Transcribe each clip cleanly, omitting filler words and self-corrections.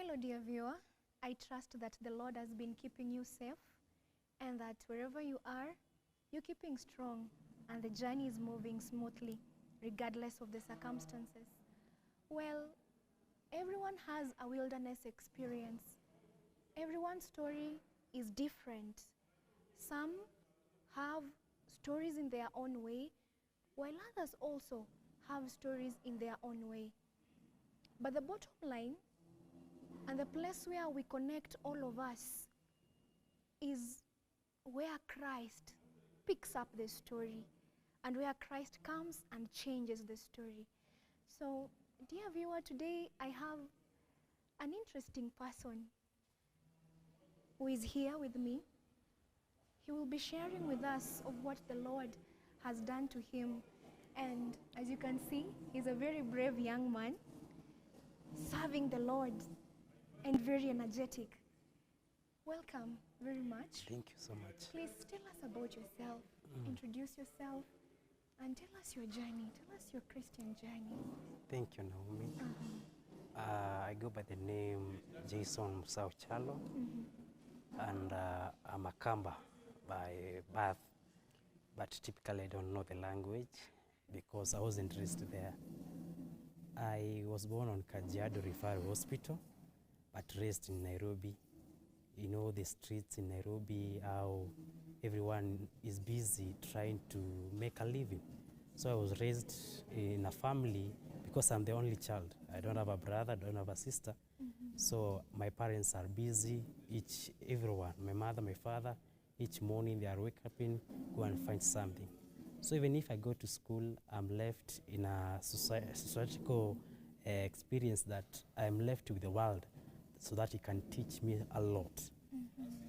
Hello, dear viewer. I trust that the Lord has been keeping you safe and that wherever you are, you're keeping strong and the journey is moving smoothly, regardless of the circumstances. Well, everyone has a wilderness experience. Everyone's story is different. Some have stories in their own way, while others also have stories in their own way. But the bottom line, and the place where we connect all of us, is where Christ picks up the story and where Christ comes and changes the story. So, dear viewer, today I have an interesting person who is here with me. He will be sharing with us of what the Lord has done to him. And as you can see, he's a very brave young man, serving the Lord and very energetic. Welcome very much. Thank you so much. Please tell us about yourself, introduce yourself, and tell us your journey. Tell us your Christian journey. Thank you, Naomi. I go by the name Jason Musau Chalo, and I'm a Kamba by birth, but typically I don't know the language because I wasn't raised there. I was born on Kajiado Referral Hospital, but raised in Nairobi. You know the streets in Nairobi, how everyone is busy trying to make a living. So I was raised in a family because I'm the only child. I don't have a brother, I don't have a sister. So my parents are busy, everyone, my mother, my father, each morning they are wake up in, go and find something. So even if I go to school, I'm left in a societal experience that I'm left with the world so that it can teach me a lot.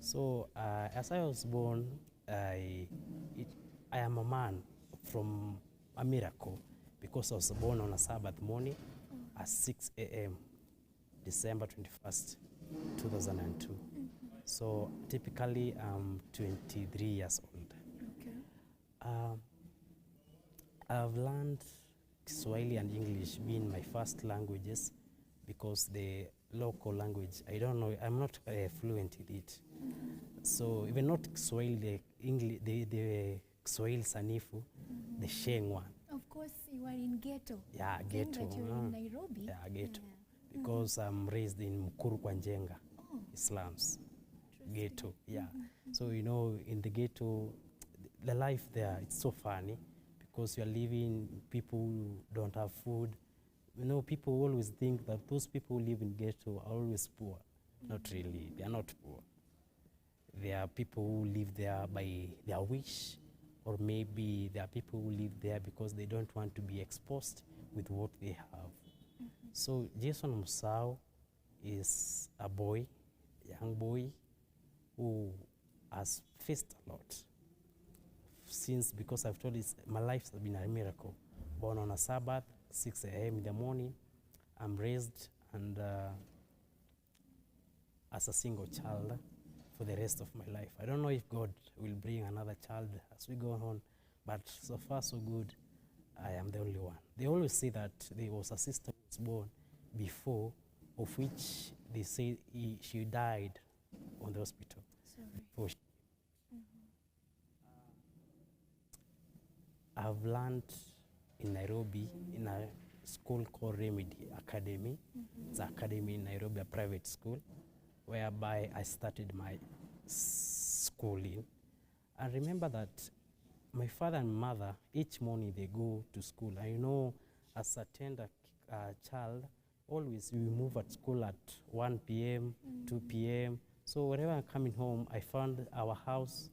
So as I was born, I am a man from a miracle because I was born on a Sabbath morning at 6 a.m. December 21st, 2002. So typically I'm 23 years old. Okay. I've learned Kiswahili and English being my first languages because the local language, I don't know, I'm not fluent with it. So even not Kiswahili, the English, the Kiswahili Sanifu, the Sheng one. Of course, you are in ghetto. Yeah, Saying ghetto. that you're in Nairobi. Yeah, ghetto. Because I'm raised in Mukuru Kwanjenga, slums. Ghetto, yeah. So, you know, in the ghetto, the life there, it's so funny because you're living, people don't have food. You know, people always think that those people who live in ghetto are always poor. Not really, they are not poor. There are people who live there by their wish, or maybe there are people who live there because they don't want to be exposed with what they have. So Jason Musau is a boy, young boy, who has faced a lot. Since, because I've told you, my life has been a miracle. Born on a Sabbath, 6 a.m. in the morning, I'm raised and as a single child for the rest of my life. I don't know if God will bring another child as we go on, but so far so good, I am the only one. They always say that there was a sister who was born before, of which they say she died on the hospital. Sorry. Before she I've learned in Nairobi in a school called Remedy Academy. It's an academy in Nairobi, a private school, whereby I started my schooling. I remember that my father and mother, each morning they go to school. I know as a tender child, always we move at school at 1 p.m., 2 p.m. So whenever I'm coming home, I found our house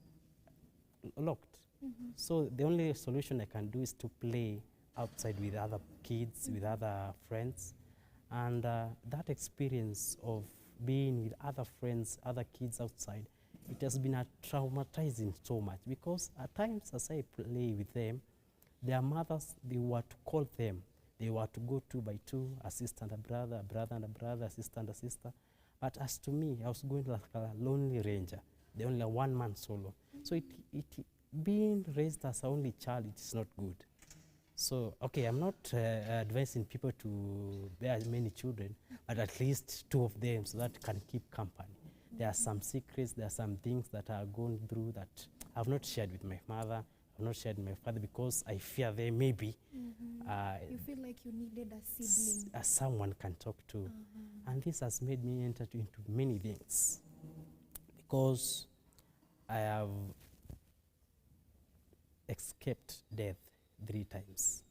locked. So the only solution I can do is to play outside with other kids, with other friends. And that experience of being with other friends, other kids outside, it has been traumatizing so much because at times as I play with them, their mothers, they were to call them. They were to go 2 by 2, a sister and a brother and a brother, a sister and a sister. But as to me, I was going like a lonely ranger, the only one-man solo. So being raised as an only child, it is not good. So, okay, I'm not advising people to bear many children, but at least 2 of them so that can keep company. There are some secrets, there are some things that are going through that I've not shared with my mother, I've not shared with my father because I fear they maybe You feel like you needed a sibling. someone can talk to. And this has made me enter into many things because I have escaped death 3 times.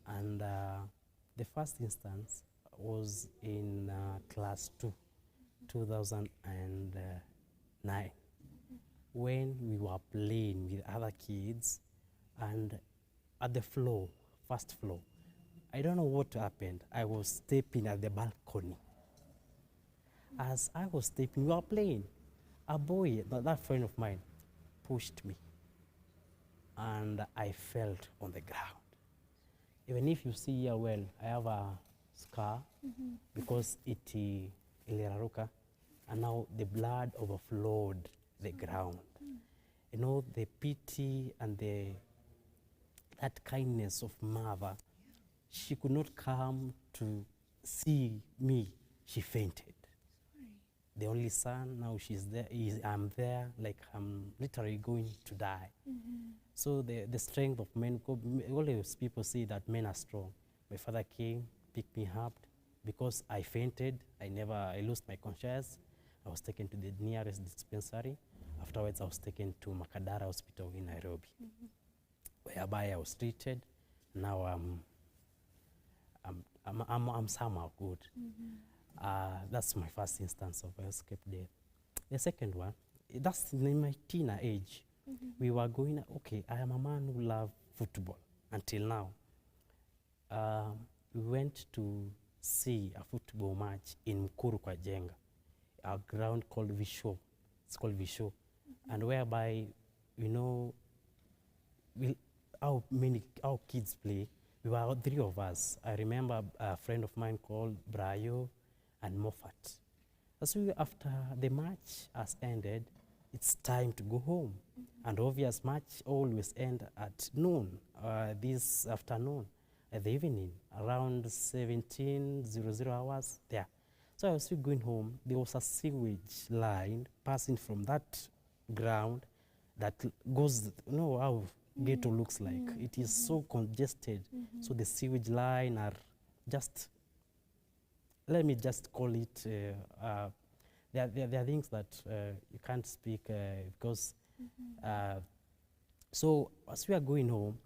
And the first instance was in class 2, 2009, when we were playing with other kids and at the floor, first floor. I don't know what happened. I was stepping at the balcony. As I was stepping, we were playing. A boy, that friend of mine, pushed me and I fell on the ground. Even if you see here well, I have a scar because it iliraruka, and now the blood overflowed the ground. You know, the pity and that kindness of mother, she could not come to see me. She fainted. The only son, now she's there, I'm there, like I'm literally going to die. So the strength of men, always people say that men are strong. My father came, picked me up. Because I fainted, I lost my conscience. I was taken to the nearest dispensary. Afterwards, I was taken to Makadara Hospital in Nairobi, whereby I was treated. Now I'm somehow good. That's my first instance of escape death. The second one, that's in my teenage age. We were going, okay, I am a man who loves football until now. We went to see a football match in Mkuru kwa Jenga, a ground called Visho. It's called Visho. And whereby, you know, how kids play. We were 3 of us. I remember a friend of mine called Brayo and Moffat. So after the match has ended, it's time to go home. And obvious match always end at noon, this afternoon, at the evening, around 17:00 hours there. So I was still going home. There was a sewage line passing from that ground that goes, you know how ghetto looks like. It is so congested. So the sewage line are just, let me just call it, there are things that you can't speak because, so as we are going home,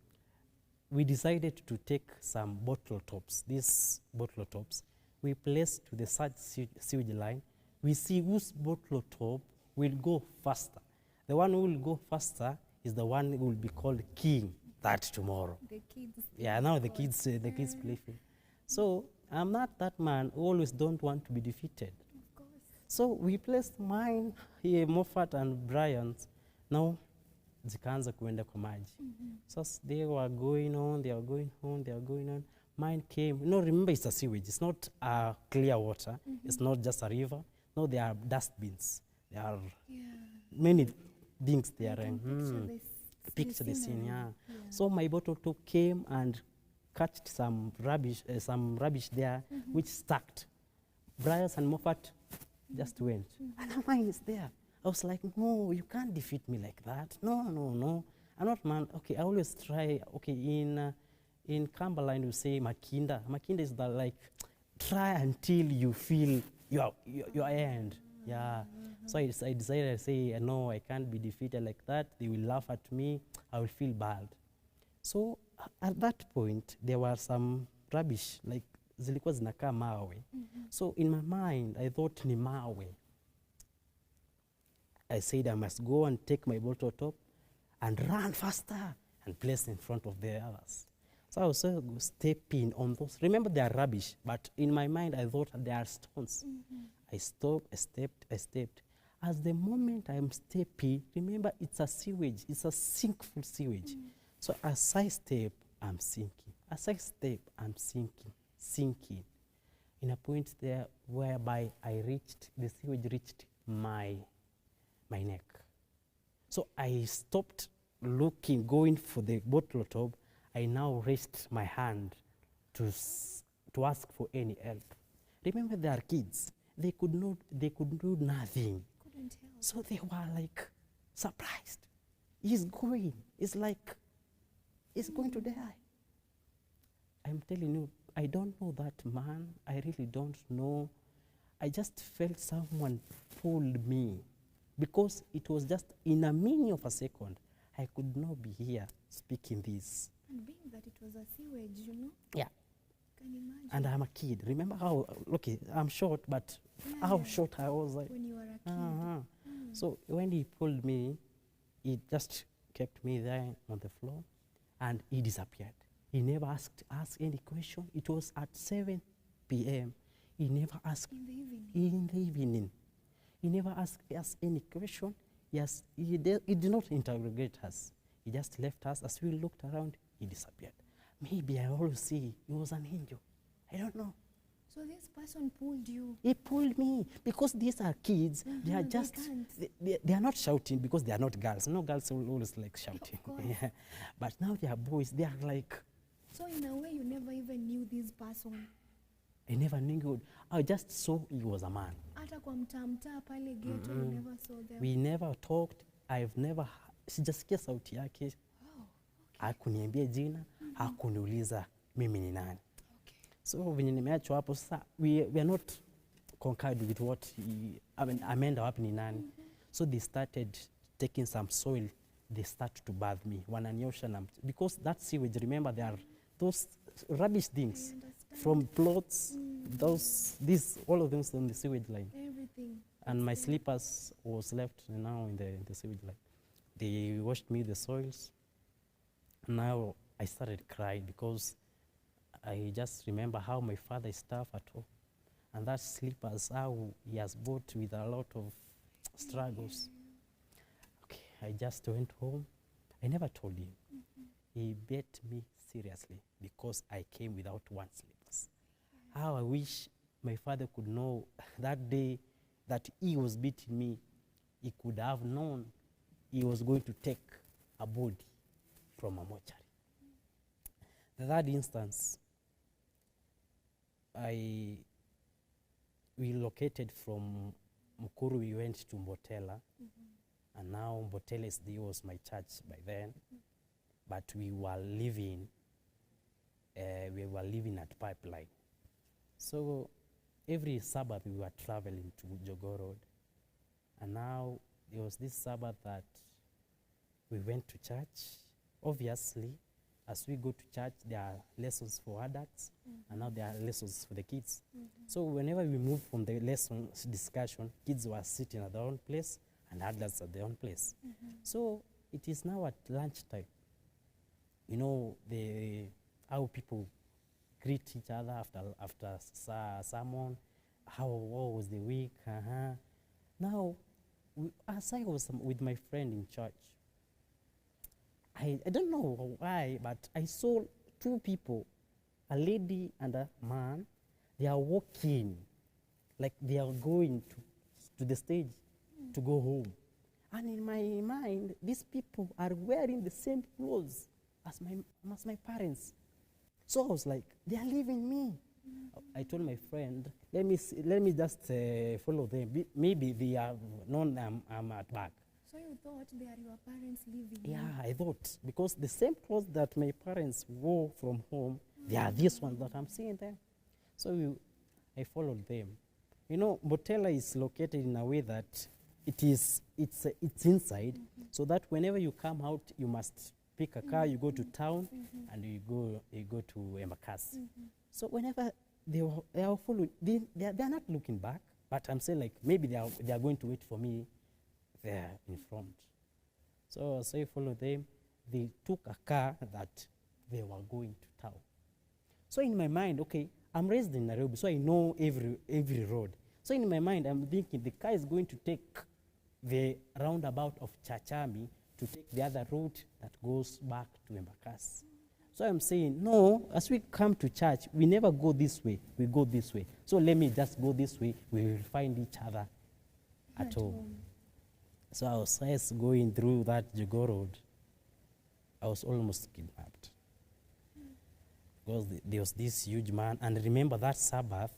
we decided to take some bottle tops, these bottle tops. We placed to the sewage line. We see whose bottle top will go faster. The one who will go faster is the one who will be called king that tomorrow. The kids. Yeah, now the kids play. So I'm not that man who always don't want to be defeated. Of course. So we placed mine here, Moffat and Brian's. Now zikaanza kuenda kwa maji. So they were going on. Mine came. No, remember it's a sewage. It's not clear water. It's not just a river. No, there are dustbins. There are many things there. Picture the scene, yeah. So my bottle top came and catched some rubbish there, which stuck. Brian and Moffat just went. And mine is there. I was like, no, you can't defeat me like that. No. I'm not man. Okay, I always try. Okay, in Cumberland we say makinda. Makinda is the like, try until you feel your end. Yeah. So I decided to say, no, I can't be defeated like that. They will laugh at me. I will feel bad. So at that point, there were some rubbish, like zilikuwa zinakaa mawe. So in my mind, I thought ni mawe. I said I must go and take my bottle top and run faster and place in front of the others. So I was stepping on those. Remember, they are rubbish, but in my mind, I thought they are stones. I stopped, I stepped. As the moment I am stepping, remember, it's a sewage. It's a sinkful sewage. So as I step, I'm sinking. As I step, I'm sinking. In a point there whereby the sewage reached my neck. So I stopped looking, going for the bottle top. I now raised my hand to ask for any help. Remember, they are kids. They could do nothing. Couldn't help. So they were like surprised. He's going. It's like he's going to die. I'm telling you, I don't know that man. I really don't know. I just felt someone pulled me because it was just in a minute of a second. I could not be here speaking this. And being that it was a sewage, you know? Yeah. Can you imagine? And I'm a kid. Remember how, okay, I'm short, but how short I was. Like, when you were a kid. So when he pulled me, he just kept me there on the floor and he disappeared. He never asked us any question. It was at 7 p.m. He never asked. In the evening? In the evening. He never asked us any question. Yes, he did not interrogate us. He just left us. As we looked around, he disappeared. Maybe I always see he was an angel. I don't know. So this person pulled you? He pulled me because these are kids. They are just, they are not shouting because they are not girls. No girls will always like shouting. Of course. Yeah. But now they are boys. They are like. So in a way, you never even knew this person? I never knew. I just saw he was a man. Hata kwa mtaa pale ghetto, you never saw them? We never talked. I've never, sijasikia sauti yake. Oh, okay. Hakuniambia jina, hakuniuliza mimi ni nani. Okay. So venye nimeachwa hapo sasa, we are not concurred with what ameenda wapi ni nani. So they started taking some soil. They started to bathe me. Wananiosha na because that sewage, remember, there are those rubbish things from plots, all of them on the sewage line. Everything. And my slippers was left now in the sewage line. They washed me the soils. Now I started crying because I just remember how my father is tough at home. And that slippers, how he has bought with a lot of struggles. Okay, I just went home. I never told him. He beat me seriously because I came without one slippers. How I wish my father could know that day that he was beating me, he could have known he was going to take a body from a mortuary. The third instance, we located from Mukuru, we went to Mbotela, and now Mbotela was my church by then, but we were living at Pipeline. So every Sabbath we were traveling to Jogoo Road, and now there was this Sabbath that we went to church. Obviously, as we go to church, there are lessons for adults, and now there are lessons for the kids. So whenever we moved from the lessons discussion, kids were sitting at their own place, and adults at their own place. So it is now at lunchtime. You know, how people greet each other after sermon, how was the week. Now, as I was with my friend in church, I don't know why, but I saw two people, a lady and a man. They are walking, like they are going to the stage to go home. And in my mind, these people are wearing the same clothes as my parents. So I was like, they are leaving me. I told my friend, let me just follow them. Maybe they have known I'm at back. So you thought they are your parents leaving? Yeah, I thought, because the same clothes that my parents wore from home, they are these ones that I'm seeing there. So I followed them. You know, Mbotela is located in a way that it's inside, so that whenever you come out, you must pick a car, you go to town, and you go to Embakasi. So whenever they are following, they are not looking back, but I'm saying like maybe they are going to wait for me there in front. So I followed them. They took a car that they were going to town. So in my mind, okay, I'm raised in Nairobi, so I know every road. So in my mind, I'm thinking the car is going to take the roundabout of Chachami to take the other route that goes back to Embakasi. So I'm saying, no, as we come to church, we never go this way, we go this way. So let me just go this way, we will find each other at home. So I was going through that Jogoo Road. I was almost kidnapped. because there was this huge man. And remember that Sabbath,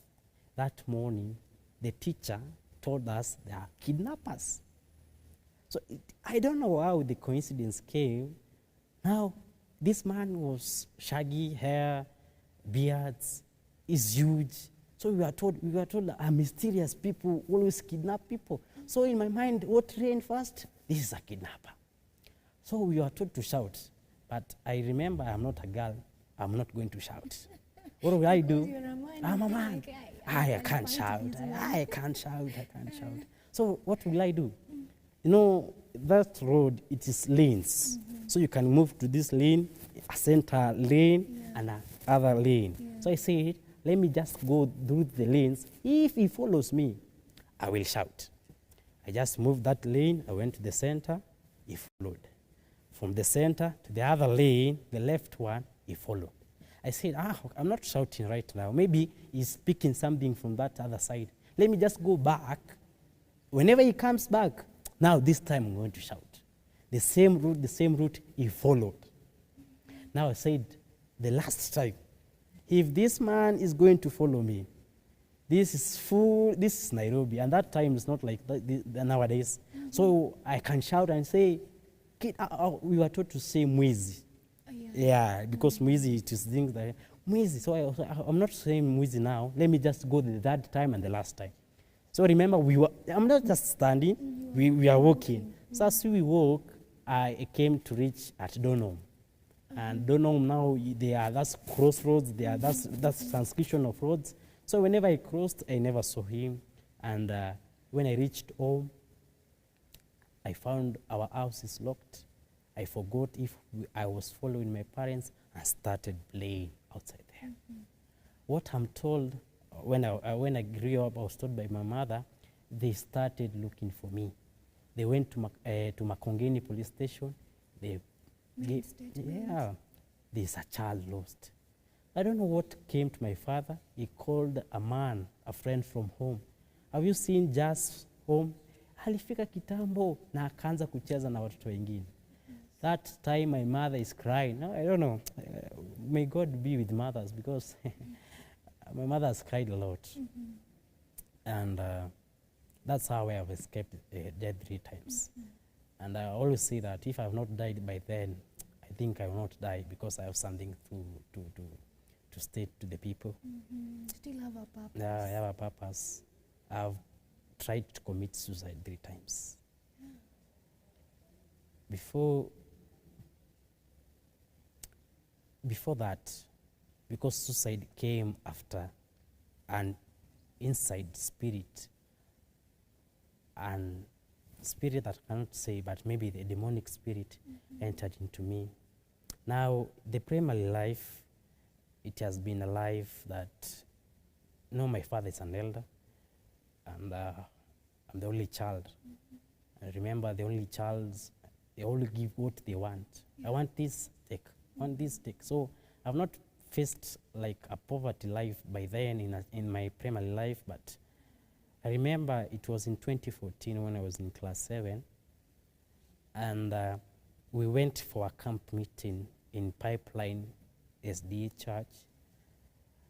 that morning, the teacher told us there are kidnappers. So I don't know how the coincidence came. Now, this man was shaggy hair, beards, is huge. So we were told that mysterious people always kidnap people. So in my mind, what rained first? This is a kidnapper. So we were told to shout. But I remember I'm not a girl. I'm not going to shout. What will I do? I'm a man. I can't shout. I can't shout. So what will I do? You know, that road, it is lanes. So you can move to this lane, a center lane, and another lane. So I said, let me just go through the lanes. If he follows me, I will shout. I just moved that lane. I went to the center. He followed. From the center to the other lane, the left one, he followed. I said, I'm not shouting right now. Maybe he's speaking something from that other side. Let me just go back. Whenever he comes back, now this time I'm going to shout. The same route, he followed. Now I said, the last time, if this man is going to follow me, this is Nairobi, and that time is not like nowadays. So I can shout and say, we were taught to say mwizi. Yeah, because mwizi, it is things that, mwizi. So I'm not saying mwizi now. Let me just go the third time and the last time. So remember, I'm not just standing, we are walking. So as we walk, I came to reach at Donholm. And Donholm now, that's crossroads, that's transcription of roads. So whenever I crossed, I never saw him. And when I reached home, I found our house is locked. I forgot if I was following my parents and started playing outside there. What I'm told, when I grew up, I was told by my mother, they started looking for me. They went to Makongeni police station. There's a child lost. I don't know what came to my father. He called a man, a friend from home. Have you seen Jazz home? Alifika kitambo na akaanza kucheza na watoto wengine. That time my mother is crying. No, I don't know. May God be with mothers, because my mother has cried a lot. And that's how I have escaped death 3 times. And I always say that if I have not died by then, I think I will not die, because I have something to state to the people. Still have a purpose. Yeah, I have a purpose. I've tried to commit suicide 3 times. Before that, because suicide came after an inside spirit, and spirit that I cannot say, but maybe the demonic spirit entered into me. Now, the primary life, it has been a life that, my father is an elder, and I'm the only child. I remember the only child, they only give what they want. I want this, take. Want this, take. So I've not faced like a poverty life by then in my primary life, but I remember it was in 2014 when I was in class 7, and we went for a camp meeting in Pipeline SDA Church.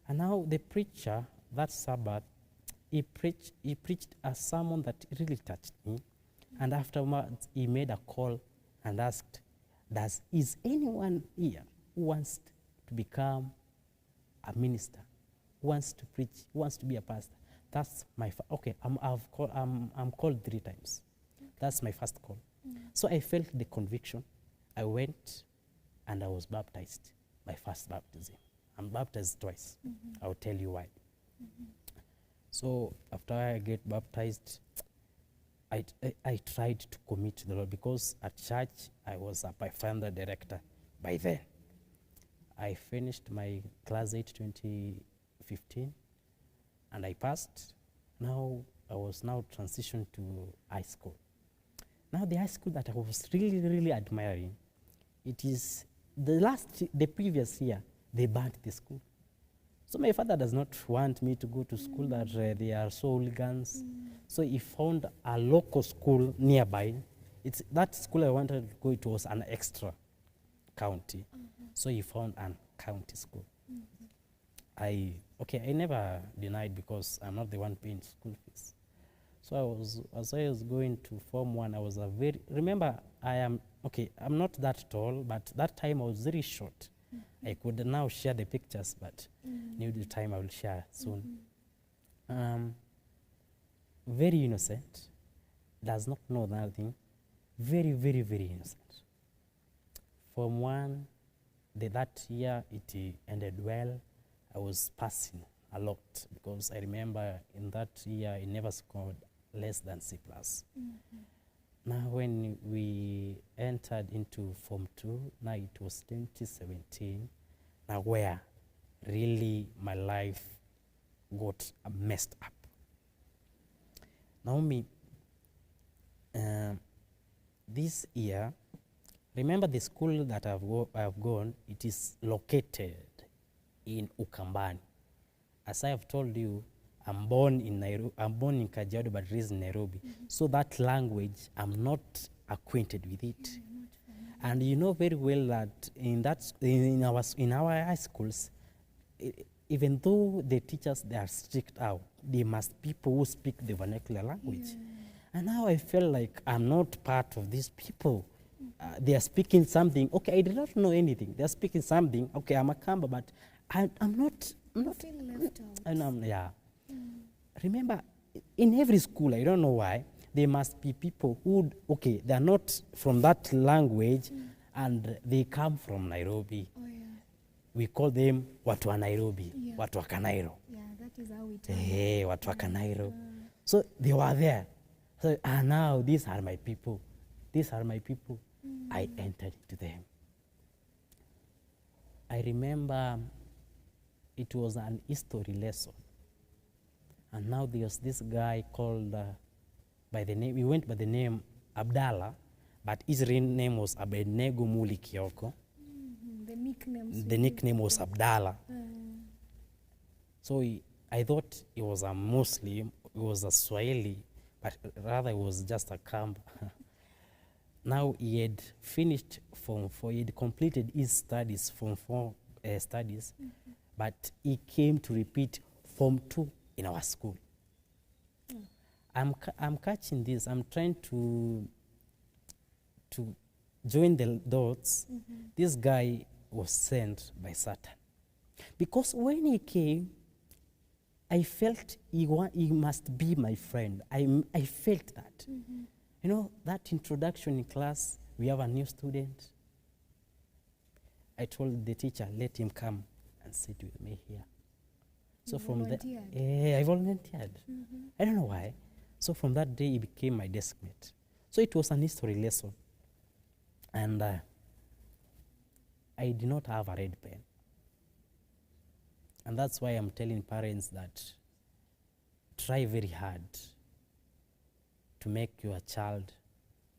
And now the preacher, that Sabbath, he preached a sermon that really touched me. And afterwards, he made a call and asked, is anyone here who wants to become a minister, who wants to preach, who wants to be a pastor? That's my, I'm called 3 times. That's my first call. So I felt the conviction. I went and I was baptized, my first baptism. I'm baptized twice. I'll tell you why. So after I get baptized, I tried to commit to the Lord, because at church I was a Pathfinder director by then. I finished my class 8 2015 and I passed. Now I was transitioned to high school. Now the high school that I was really, really admiring, it is the previous year, they banned the school. So my father does not want me to go to school that they are so hooligans. So he found a local school nearby. That school I wanted to go, it was an extra county. So he found a county school. I never denied because I'm not the one paying school fees. So as I was going to Form 1, I was remember I'm not that tall, but that time I was very short. I could now share the pictures, but new the time I will share soon. Very innocent, does not know nothing, very, very, very innocent. Form 1, that year it ended well. I was passing a lot because I remember in that year I never scored less than C+. Now when we entered into Form 2, now it was 2017, now where really my life got messed up. Naomi, this year, remember the school that I've gone, it is located in Ukambani. As I have told you, I'm born in Kajiado but raised in Nairobi. So that language, I'm not acquainted with it. And you know very well that in our high schools, even though the teachers, they are strict out, there must be people who speak the vernacular language. And now I feel like I'm not part of these people. They are speaking something. Okay, I did not know anything. They are speaking something. Okay, I'm a Kamba, but I'm not. You feel left out. And yeah. Remember, in every school, I don't know why, there must be people who, okay, they are not from that language, and they come from Nairobi. Oh, yeah. We call them watu wa Nairobi, Yeah. watu wa Kanairo. Yeah, that is how we talk. Hey, watu wa Kanairo. So they were there. So now these are my people. These are my people. I entered into them. I remember it was an history lesson. And now there's this guy called, he went by the name Abdallah, but his real name was Abednego Muli Kioko. The nickname was Abdallah. So I thought he was a Muslim, he was a Swahili, but rather he was just a Kamba. Now he had finished Form 4, he had completed his studies, Form 4 studies, but he came to repeat Form 2 in our school. I'm catching this. I'm trying to join the dots. This guy was sent by Satan. Because when he came, I felt he must be my friend. I felt that. You know, that introduction in class, we have a new student. I told the teacher, let him come and sit with me here. So from that, I volunteered. I don't know why. So from that day, he became my desk mate. So it was an history lesson. And I did not have a red pen. And that's why I'm telling parents that try very hard to make your child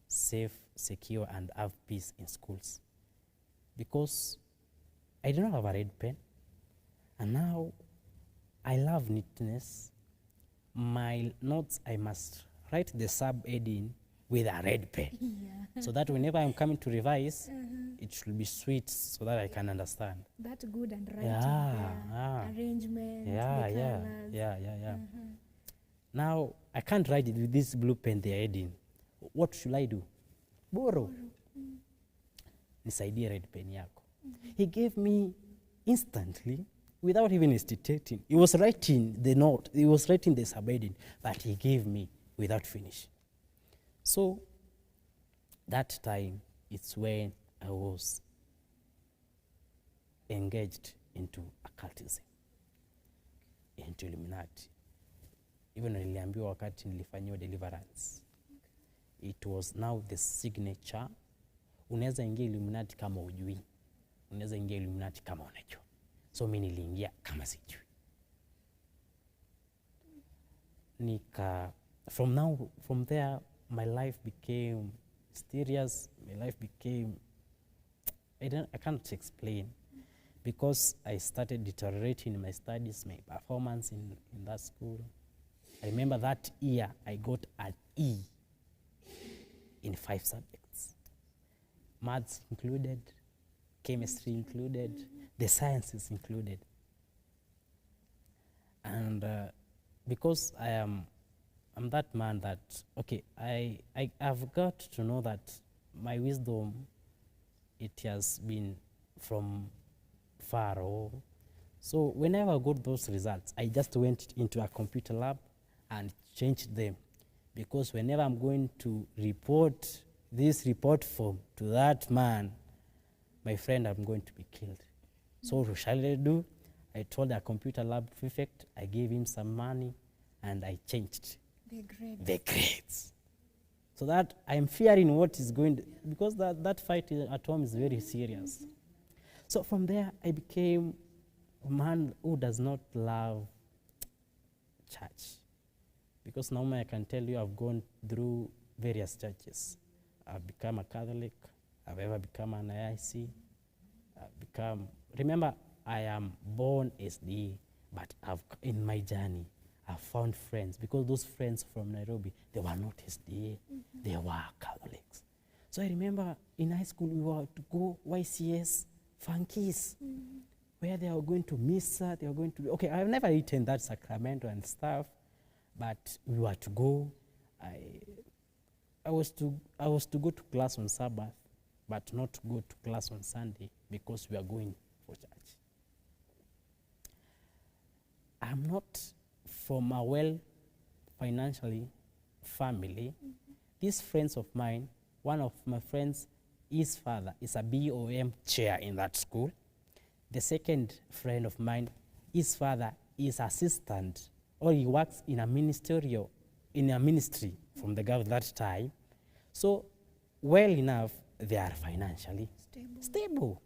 safe, secure, and have peace in schools. Because I did not have a red pen. And now I love neatness. My notes, I must write the sub-heading with a red pen. So that whenever I'm coming to revise, it should be sweet so that I can understand. That's good and right. Arrangement, Yeah. Now, I can't write it with this blue pen they're heading. What should I do? Borrow. Nisaidie red pen yako. He gave me instantly, without even hesitating. He was writing the note, he was writing the subheading, but he gave me without finish. So that time, it's when I was engaged into occultism, into Illuminati. Even niliambiwa wakati nilifanyiwa deliverance. It was now the signature. Unaweza ingia Illuminati kama hujui. Unaweza ingia Illuminati kama unajua. So mimi niliingia kama sijui. From there, my life became mysterious. My life became, I can't explain. Because I started deteriorating in my studies, my performance in that school. I remember that year I got an E in 5 subjects. Maths included, chemistry included, the sciences included. And because I'm that man that, okay, I've got to know that my wisdom, it has been from far. So whenever I got those results, I just went into a computer lab and changed them. Because whenever I'm going to report this report form to that man, my friend, I'm going to be killed. So what shall I do? I told a computer lab prefect, I gave him some money, and I changed the grades. So that I'm fearing what is going to, because that fight at home is very serious. So from there, I became a man who does not love church. Because now I can tell you I've gone through various churches. I've become a Catholic. I've ever become an IIC. Remember, I am born SDA, but in my journey, I've found friends, because those friends from Nairobi, they were not SDA, they were Catholics. So I remember in high school, we were to go YCS, funkies, where they are going to Misa, they are going to, okay, I've never eaten that Sacramento and stuff, but we were to go. I was to go to class on Sabbath, but not to go to class on Sunday, because we are going for church. I'm not from a well financially family. These friends of mine, one of my friends, his father is a BOM chair in that school. The second friend of mine, his father is assistant, or he works in a ministry from the government that time. So well enough, they are financially stable.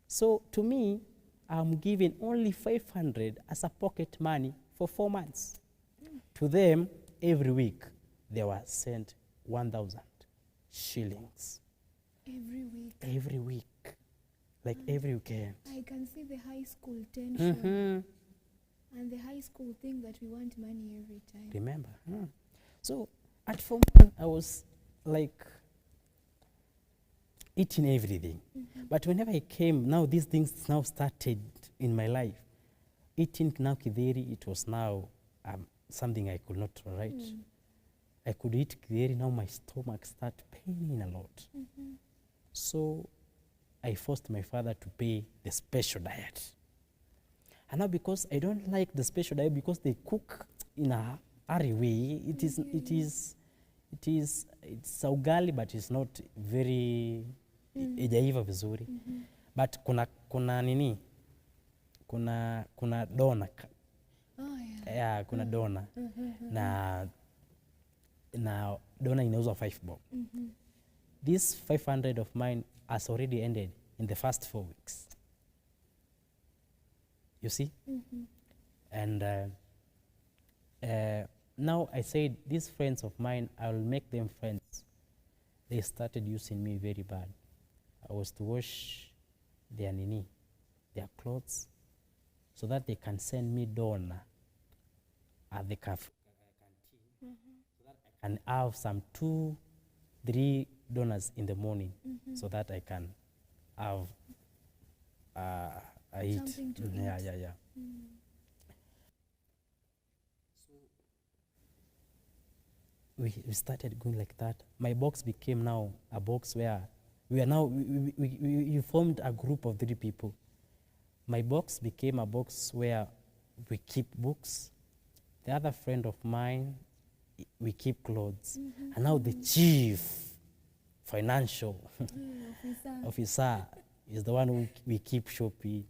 So to me, I'm giving only 500 as a pocket money for 4 months. To them, every week, they were sent 1,000 shillings. Every week? Every week. Like every weekend. I can see the high school tension. And the high school thing that we want money every time. Remember? So at Form 1, I was like eating everything. But whenever I came, now these things now started in my life. Eating now kidheri, it was now something I could not tolerate. I could eat kidheri, now my stomach started paining a lot. So I forced my father to pay the special diet. And now because I don't like the special diet, because they cook in a hurry way, it's ugali, but it's not very ijaiva vizuri. But kuna nini? Kuna dona. Yeah, kuna dona. Na dona inauzwa 5 bob. This 500 of mine has already ended in the first 4 weeks. You see? And now I said, these friends of mine, I will make them friends. They started using me very bad. I was to wash their clothes, so that they can send me donor at the canteen, so that I can have some 2-3 donors in the morning, so that I can have something to eat. Yeah. So we started going like that. My box became now a box where we formed a group of 3 people. My box became a box where we keep books. The other friend of mine, we keep clothes. And now the chief financial officer is the one who we keep shopping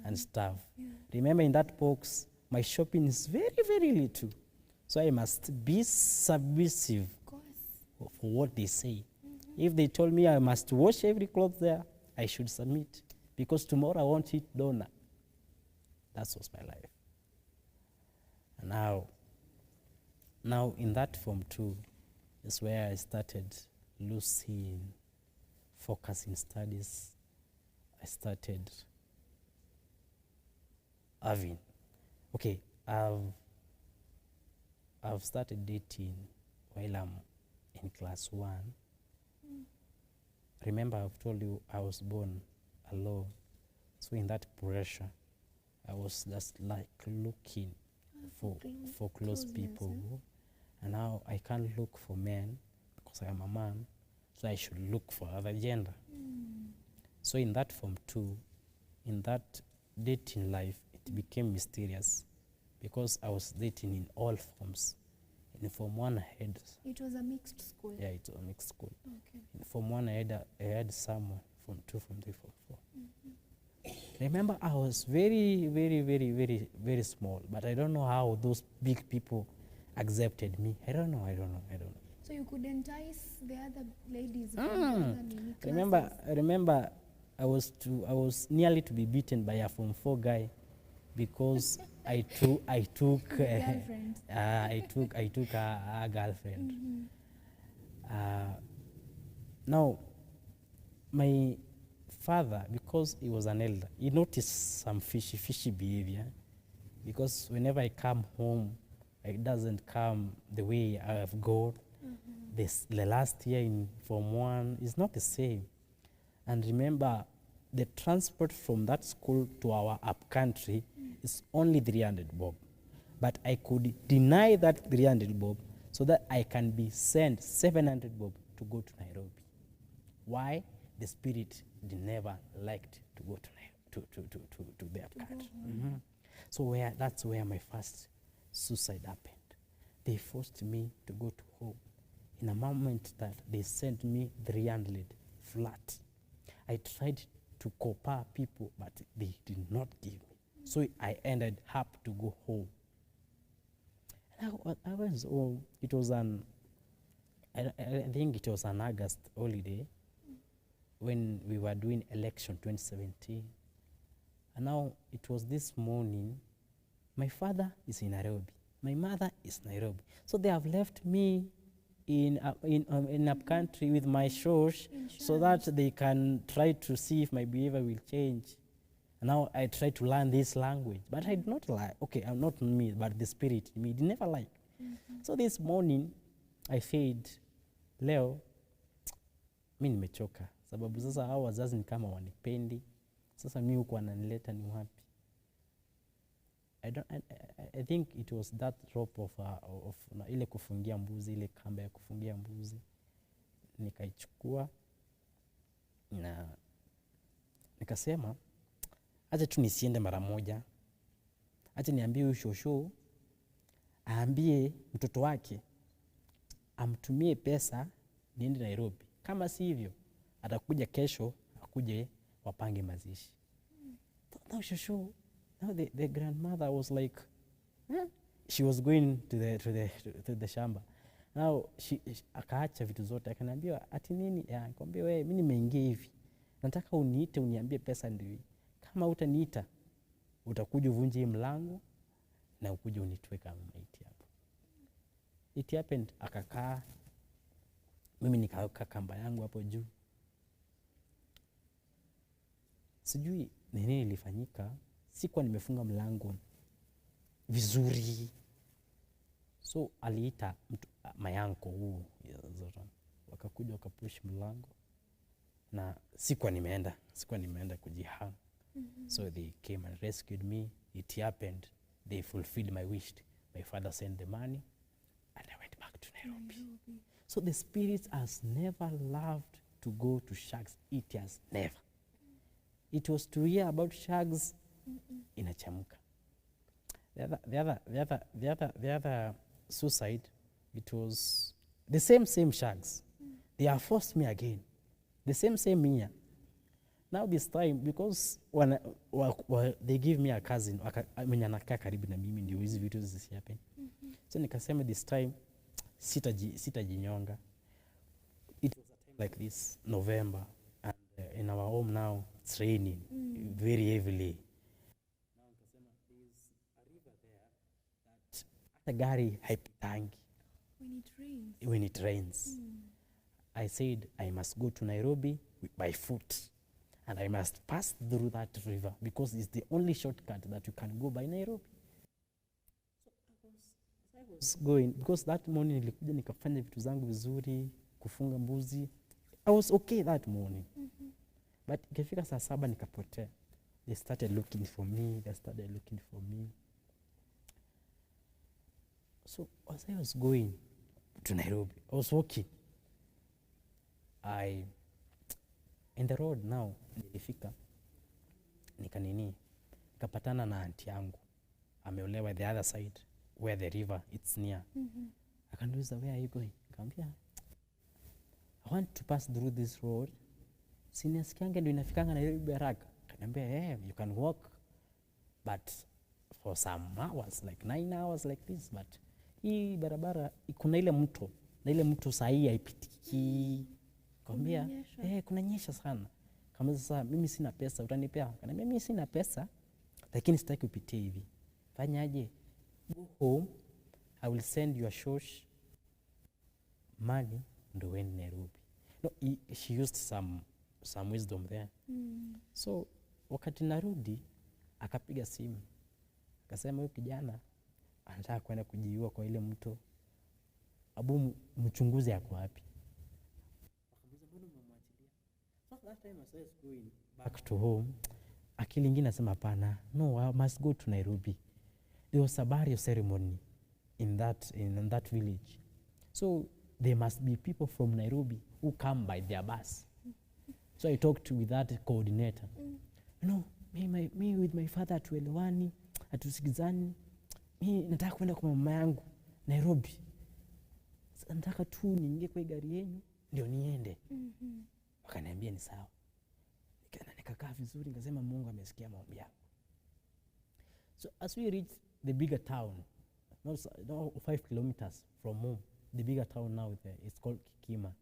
and stuff. Remember, in that box, my shopping is very, very little. So I must be submissive for what they say. If they told me I must wash every cloth there, I should submit. Because tomorrow I won't eat donut. That was my life. And now in that Form 2 is where I started losing focus in studies. I started having, okay, I've started dating while I'm in class 1. Remember, I've told you I was born alone. So in that pressure, I was just like looking for close people. And now I can't look for men because I am a man, so I should look for other gender. So in that form 2, in that dating life, it became mysterious because I was dating in all forms. In Form 1, I had... It was a mixed school? Yeah, it was a mixed school. Okay. In Form 1, I had someone. Form 2, Form 3, Form 4. Remember, I was very, very, very, very, very small, but I don't know how those big people accepted me. I don't know. So you could entice the other ladies? Remember, I was nearly to be beaten by a Form 4 guy because I took girlfriend. I took a girlfriend. Now, my father, because he was an elder, he noticed some fishy behavior, because whenever I come home, it doesn't come the way I have gone. The last year in Form 1 is not the same. And remember, the transport from that school to our up country is only 300 bob. But I could deny that 300 bob so that I can be sent 700 bob to go to Nairobi. Why? The spirit never liked to go to the up country. So that's where my first suicide happened. They forced me to go to home. In a moment that they sent me 300 flat. I tried to cooperate people, but they did not give me. So I ended up to go home. And I was home. It was I think it was an August holiday when we were doing election 2017. And now it was this morning. My father is in Nairobi. My mother is Nairobi. So they have left me in up country with my shosh so that they can try to see if my behavior will change. And now I try to learn this language, but I did not like. Okay, I'm not me, but the spirit in me did never like. So this morning I said, leo mi nimechoka sababu sasa hao wazazi ni kama wanipendi. Sasa mi huko wananileta ni wapi? I think it was that rope of ile kufungia mbuzi, ile kamba ya kufungia mbuzi. Nikaichukua na nikasema acha tu nisiende mara moja. Acha niambie huyu shosho aambie mtoto wake amtumie pesa niende Nairobi. Kama si hivyo atakuja kesho akuje wapange mazishi. Now shosho, now the grandmother was like, she was going to the shamba. Now akaacha vitu zote akaniambia ati nini? Nikamwambia wewe mimi nimeingia hivi. Nataka uniite uniambie pesa ndio. Kama utaniita utakuja uvunje mlango na ukuje unitoe kama maiti hapo. It happened, akakaa. Mimi nikaweka kamba yangu hapo juu. Sijui nini ilifanyika. Sikuwa nimefunga mlango vizuri. So aliita mayanko huu wakakuja wakapush mlango na sikuwa nimeenda kujihang. So they came and rescued me. It happened, they fulfilled my wish. My father sent the money and I went back to Nairobi. So the spirit has never loved to go to shags. It has never. It was to hear about shags in a chamuka. The other suicide, it was the same shags. They have forced me again. The same year. Now this time, because when they give me a cousin, mwenye anakaa karibu na mimi ndio hizi vitu zisihappen. So nikasema this time sitajinyonga. It was a time like this, November, and in our home now it's raining very heavily. Now nikasema there's a river there that hata gari haipitangi when it rains. I said I must go to Nairobi by foot. And I must pass through that river because it's the only shortcut that you can go by Nairobi. So I was going, because that morning nilikuja nikafanya vitu zangu vizuri, kufunga mbuzi. I was okay that morning. But ikifika saa 7 nikapotea. They started looking for me. So as I was going to Nairobi, I was walking. In the road now, nilifika, nikapatana na aunti yangu. Ameolewa the other side, where the river, it's near. Akaniuliza, where are you going? Nikamwambia, I want to pass through this road. Sinasikianga ndio inafikanga Nairobi haraka. Akaniambia, you can walk, but for some hours, like 9 hours like this, but hii barabara kuna ile mto, na ile mto sahi haipitiki. Nikamwambia, kunanyesha sana. Kama sasa mimi sina pesa, utanipea? Akaniambia, mimi sina pesa, lakini sitaki upitie hivi. Fanyaje? Go home, I will send your shosh money ndo uende Nairobi. No, she used some wisdom there. So wakati narudi akapiga simu, akasema huyu kijana anataka kwenda kujiua kwa ile mto. Abu mchunguzi yako wapi? So last time I was going back to home, akili nyingine nasema hapana, no, I must go to Nairobi. There was a burial ceremony in that village. So there must be people from Nairobi who come by their bus. So I talked with that coordinator. Me with my father tuelewani, atusikizani. Mi nataka kwenda kwa mama yangu Nairobi. Nataka tu niingie kwa gari yenu ndio niende. Wakaniambia ni sawa. Nikakaa vizuri, nikasema Mungu amesikia maombi yangu. So as we reached the bigger town, not 5 kilometers from home, the bigger town now it's called Kikima.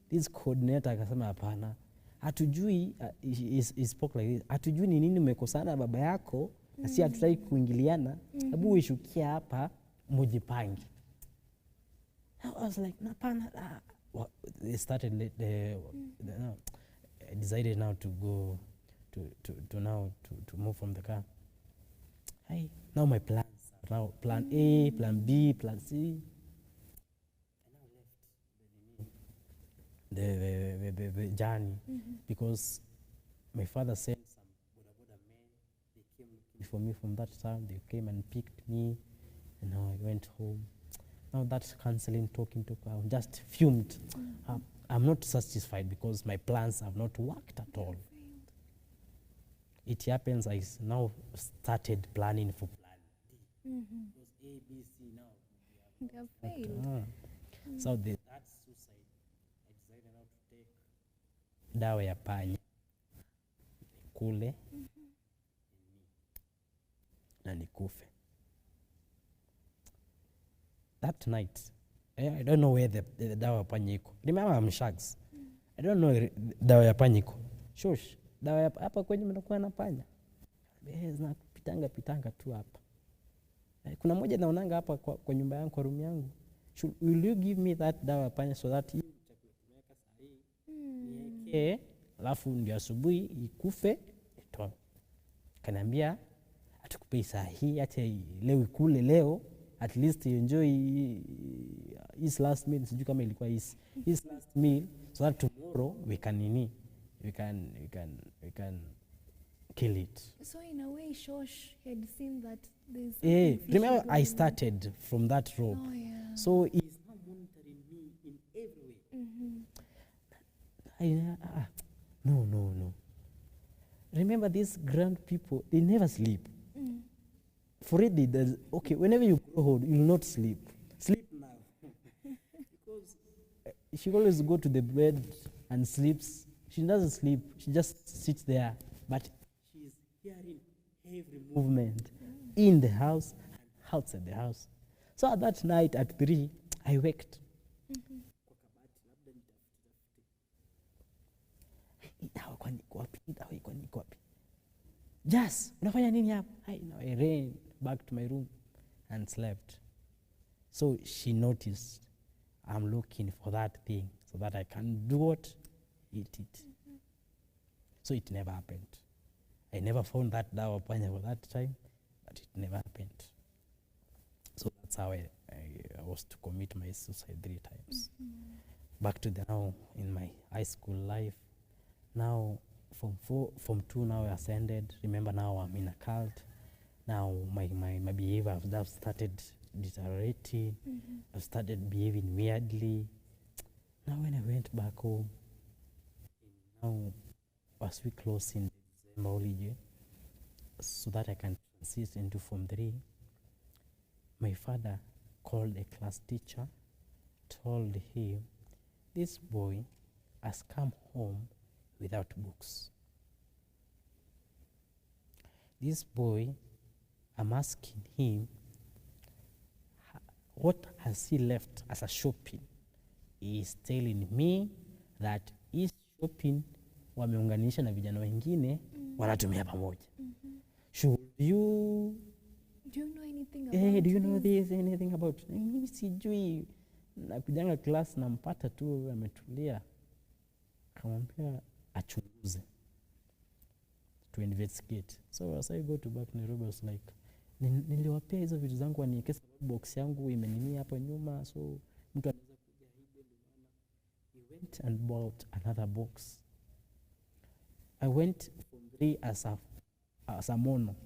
This coordinator akasema hapana, hatujui, he spoke like this, hatujui ni nini umekosana baba yako, na si hatutaki kuingiliana, hebu uishukie hapa mujipange. I was like, hapana. They started decided now to go to move from the car. Now my plans are now plan A, plan B, plan C. The journey, because my father sent some boda men. They came looking for me from that town. They came and picked me, and now I went home. Now that's counseling, talking to her, I'm just fumed. I'm not satisfied because my plans have not worked at all. It happens I now started planning for plan D. Because A, B, C now. They have failed. So that suicide, I decided now to take dawa ya panya, nikule, na nikufe. That night, I don't know where the dawa ya panya iko. Remember, I'm shags. I don't know dawa ya panya iko. Shush, dawa ya hapa kwenye mnakuwa na panya. Pitanga tu hapa. Kuna moja naonanga hapa kwa nyumba yangu, kwa room yangu. Will you give me that dawa ya panya so that chakula tumeweka sahihi niweke, alafu ndio asubuhi ikufe itoe. Kaniambia atukupei sahihi, acha leo ikule leo, at least you enjoy his last meal. Sijui kama ilikuwa his last meal, so that tomorrow we can kill it. So in a way, Shosh had seen that there's remember I started from that rope. So he's now monitoring me in every way. No. Remember, these grand people, they never sleep. For it, okay, whenever you grow old, you will not sleep. Sleep now. Because she always go to the bed and sleeps. She doesn't sleep. She just sits there. But she's hearing every movement in the house and outside the house. So at that night at 3, I waked. Just, unafanya nini hapa? I ran back to my room and slept. So she noticed I'm looking for that thing so that I can do what? Eat it. So it never happened. I never found that dawa panya for that time, but it never happened. So that's how I was to commit my suicide 3 times. Back to now in my high school life. Now from 2 now I ascended. Remember, now I'm in a cult. Now my behavior have started deteriorating. I've started behaving weirdly. Now when I went back home, now as we close in December holiday, so that I can transit into Form 3, my father called a class teacher, told him, this boy has come home without books. This boy, I'm asking him, what has he left as a shopping? He is telling me that his shopping wameunganisha na vijana wengine wanatumia pamoja. Should you Do you know anything about do you know this, anything about? Mimi sijui. Nakujanga class nampata tu ametulia. Kamwambia achunguze to investigate. So as I go to back Nairobi, I was like, niliwapea hizo vitu zangu waniweke sababu box yangu imenini hapa nyuma, so mtu anaweza kuja hivi. He went and bought another box. I went from 3 as a mono.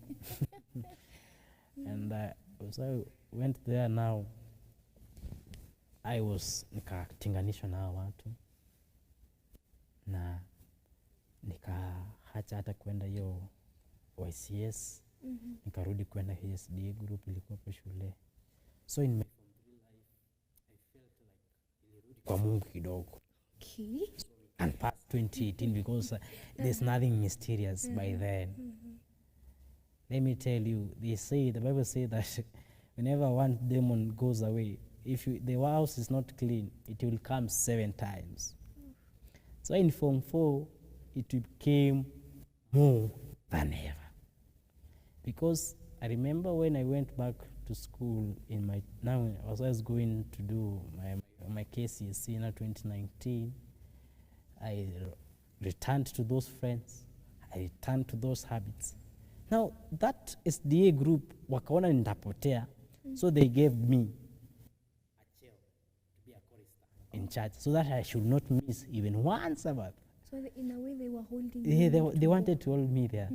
And so I went there. Now I was nikatenganishwa na hao watu na nikaacha hata kwenda hiyo YCS. Nikarudi kwenda HSDA group ilikuwa hapo shule. So in my life I felt like nilirudi kwa Mungu kidogo. Okay. And past 2018 because there's nothing mysterious by then. Let me tell you, the Bible says that whenever one demon goes away, if the house is not clean, it will come 7 times. So in Form 4, it became more than ever. Because I remember when I went back to school now I was going to do my KCSE in 2019, I returned to those friends, I returned to those habits. Now that SDA group wakaona nitapotea, so they gave me a chair to be a chorister in church, so that I should not miss even one Sabbath. So in a way they were holding you. They wanted to hold me there.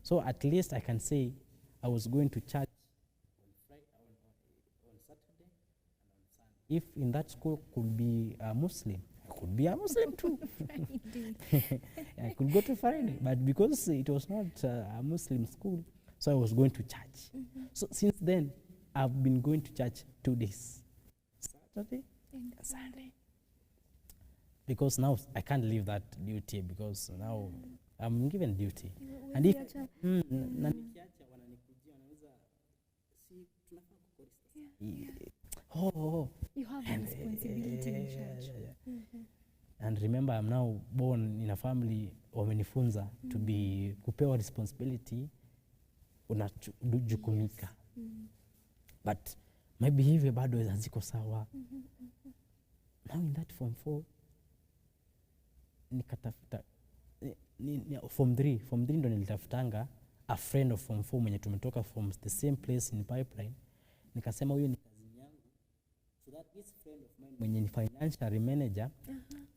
So at least I can say I was going to church on Saturday and on Sunday. If in that school could be a Muslim, I could be a Muslim too. I could go to Friday, but because it was not a Muslim school, so I was going to church. So since then, I've been going to church 2 days, Saturday and Sunday. Because now I can't leave that duty because now I'm given duty. And if you have a responsibility in church. And remember, I'm now born in a family wamenifunza to be kupewa responsibility unajukumika. But my behavior bado haziko sawa. Now in that Form 4 nikatafuta Form 3 ndo nilitafutanga a friend of Form 4 mwenye tumetoka from the same place in Pipeline. Nikasema huyo ni cousin yangu, so that this friend of mine mwenye ni financial manager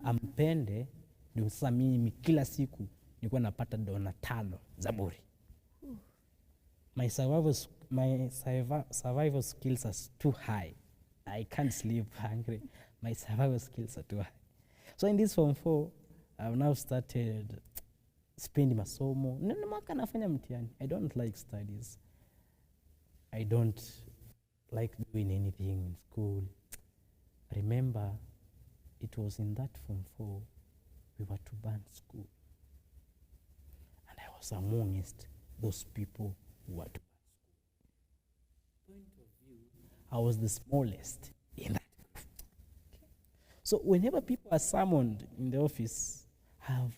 ampende, ndio sasa mimi kila siku nilikuwa napata $5 za bure. My survival skills are too high. I can't sleep hungry. My survival skills are too high. So in this Form 4, I've now started spending masomo. Mwaka nafanya mtihani. I don't like studies. I don't like doing anything in school. Remember, it was in that Form 4 we were to ban school. And I was amongst those people who were to ban school. Point of view, I was the smallest in that group. So whenever people are summoned in the office, I have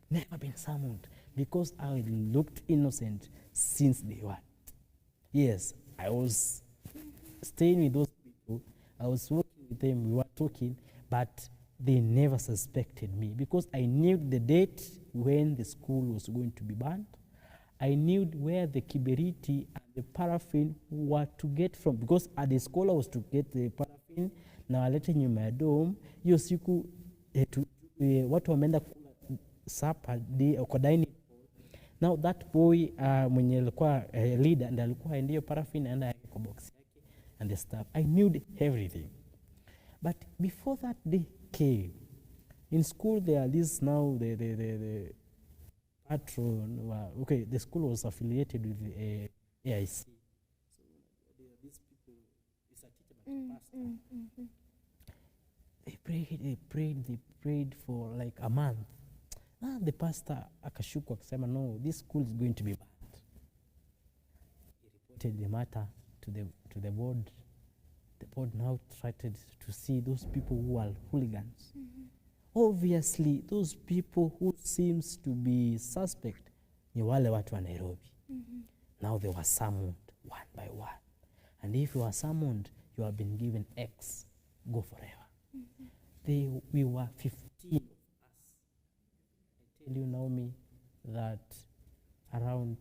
never been summoned because I looked innocent since day one. Yes, I was staying with those people. I was working with them. We were talking, but they never suspected me because I knew the date when the school was going to be banned. I knew where the kiberiti and the paraffin were to get from because at the school I was to get the paraffin na walete nyuma ya dome. Hiyo siku watu wameenda kula supper kwa dining hall Now that boy mwenye alikuwa leader ndiye alikuwa ndio paraffin and kwa box yake and the stuff. I knew everything. But before that day came, in school there are these now the patron, okay, the school was affiliated with the AIC. So these people, it's a teacher but pastor. They prayed for like a month. The pastor akashuku akasema, no, this school is going to be banned. He reported the matter to the board. The board now tried to see those people who are hooligans. Obviously, those people who seems to be suspect ni wale watu wa Nairobi. Now they were summoned one by one. And if you are summoned, you have been given X, go forever. We were 15 of us. I tell you, Naomi, that around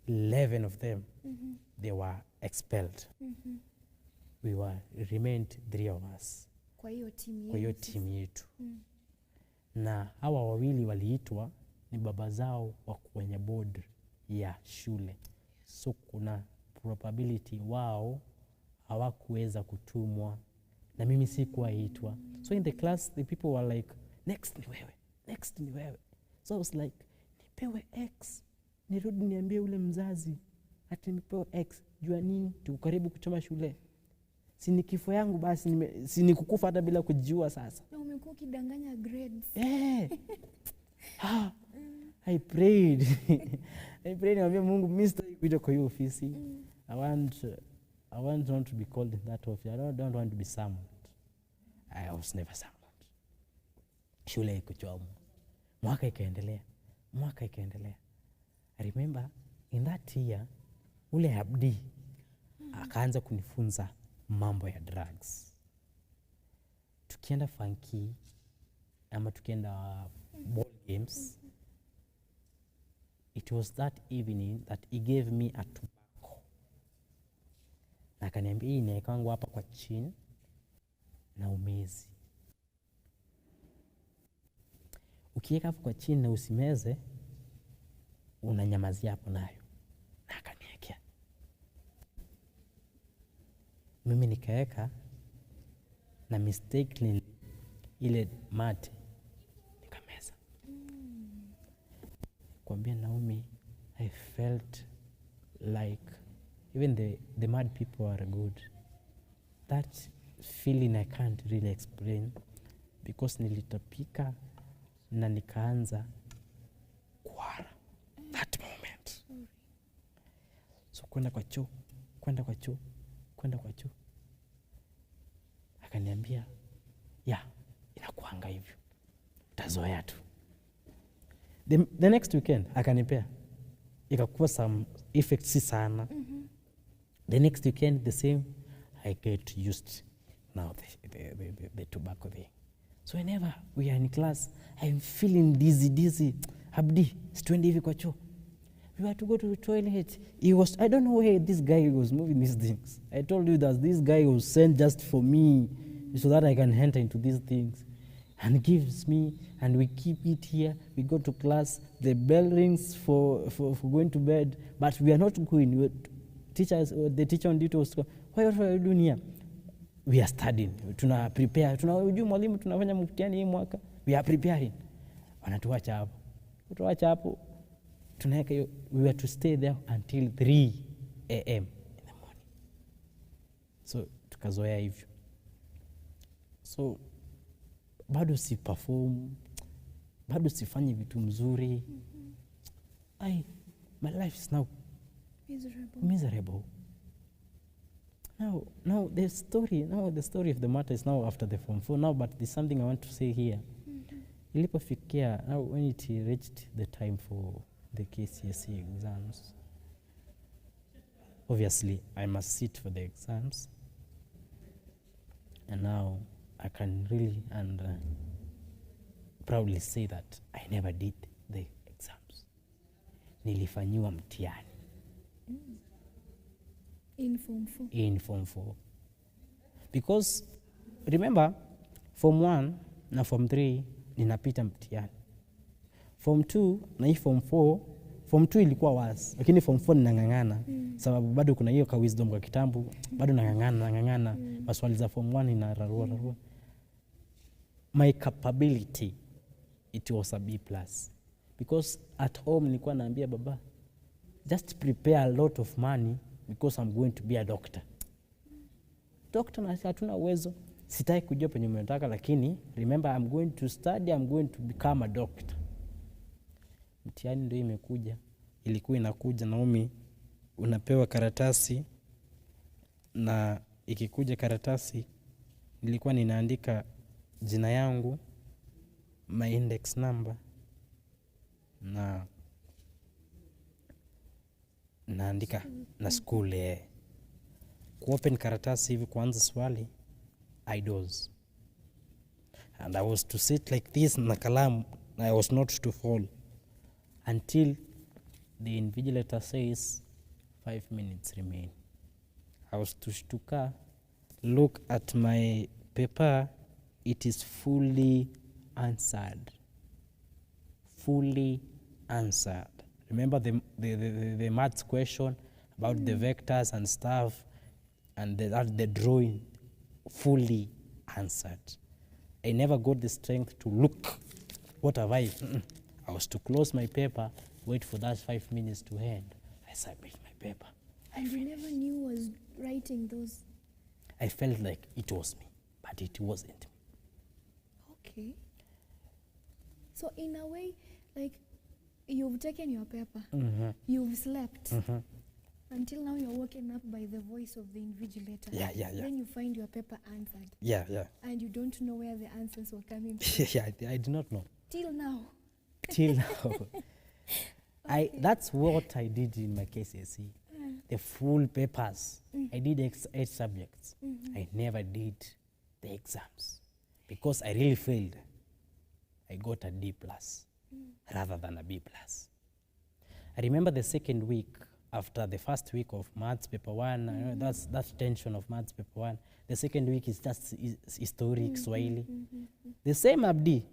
11 of them, they were expelled. We remained 3 of us. Kwa hiyo timu yetu. Na hawa wawili waliitwa ni baba zao wa kwenye board ya shule. So kuna probability wao hawakuweza kutumwa na mimi sikuwaitwa. So in the class the people were like, next ni wewe. So I was like, nipewe X, nirudi niambie ule mzazi ati nipewe X, jua nini tuko karibu kuchoma shule. Si ni kifo yangu basi, si ni kukufa hata bila kujua sasa. Na umekuwa ukidanganya grades. I prayed. Niambia Mungu, Mr. kuja kwa hiyo ofisi. I want not to be called in that office. I don't want to be summoned. I was never summoned. Shule ikuchomwa. Mwaka ikaendelea. I remember in that year, ule Abdi akaanza kunifunza mambo ya drugs. Tukienda funky ama tukienda ball games, it was that evening that he gave me a tobacco. Na akaniambia hii inaeka wangu hapa kwa chini na umezi. Ukiweka hapo kwa chini na usimeze, unanyamazia hapo nayo. Na akaniekea. Mimi nikaeka na mistakenly ile mate nikameza. Kuambia Naomi, I felt like even the mad people are good. That feeling I can't really explain because nilitapika na nikaanza kuhara. That moment. So kwenda kwa choo. Akaniambia, inakuanga hivyo. Utazoea tu. The next weekend akanipea. Ikakuwa some effects si sana. The next weekend the same, I get used now the tobacco thing. So whenever we are in class, I'm feeling dizzy. Abdi, situende hivi kwa choo. We had to go to the toilet. I don't know where this guy was moving these things. I told you that this guy was sent just for me so that I can enter into these things. And gives me, and we keep it here. We go to class. The bell rings for going to bed, but we are not going. The teacher on duty was, what are you doing here? We are studying. Tuna prepare. Tunajua mwalimu tunafanya mtihani hii mwaka. We are preparing. Wanatuacha hapo. Tuacha hapo. Tunaweka hiyo. We were to stay there until 3 a.m. in the morning. So tukazoea hivyo. So bado si perform, bado sifanyi vitu mzuri. My life is now miserable. Now the story of the matter is now after the Form 4 now, but there's something I want to say here. Ilipofikia, now when it reached the time for the KCSE exams, obviously I must sit for the exams, and now I can really and proudly say that I never did the exams. Nilifanyiwa mtihani. In Form 4. Because remember, Form 1 na Form 3 ninapita mtihani. Form 2 na hii form 4, form 2 ilikuwa worse, lakini form 4 ninang'ang'ana sababu bado kuna hiyo ka wisdom kwa kitambo, bado nang'ang'ana maswali za form 1 inararua. My capability, it was a B+. Because at home nilikuwa naambia baba, just prepare a lot of money because I'm going to be a doctor. Doctor na hatuna uwezo, sitaki kujua penye umetaka, lakini remember I'm going to study, I'm going to become a doctor. Mtihani ndio imekuja, ilikuwa inakuja, Naomi, unapewa karatasi, na ikikuja karatasi nilikuwa ninaandika jina yangu, my index number, na naandika na school. Kuopen karatasi hivi kuanza swali, idols. And I was to sit like this na kalamu, I was not to fall until the invigilator says 5 minutes remain. I was to shtuka, look at my paper, it is fully answered. Fully answered. Remember the maths question about the vectors and stuff, and the drawing, fully answered. I never got the strength to look, what have I? I was to close my paper, wait for that 5 minutes to end. I submit my paper. And you never knew was writing those? I felt like it was me, but it wasn't me. Okay. So in a way, like, you've taken your paper, you've slept, until now you're woken up by the voice of the invigilator. Yeah. Then you find your paper answered. Yeah. And you don't know where the answers were coming from. Yeah, I do not know. Till now. Till now. Okay. That's what I did in my KCSE. The full papers. I did 8 subjects. I never did the exams because I really failed. I got a D+ rather than a B+. I remember the second week after the first week of maths paper 1, that's tension of maths paper 1. The second week is just historic Swahili. The same Abdi,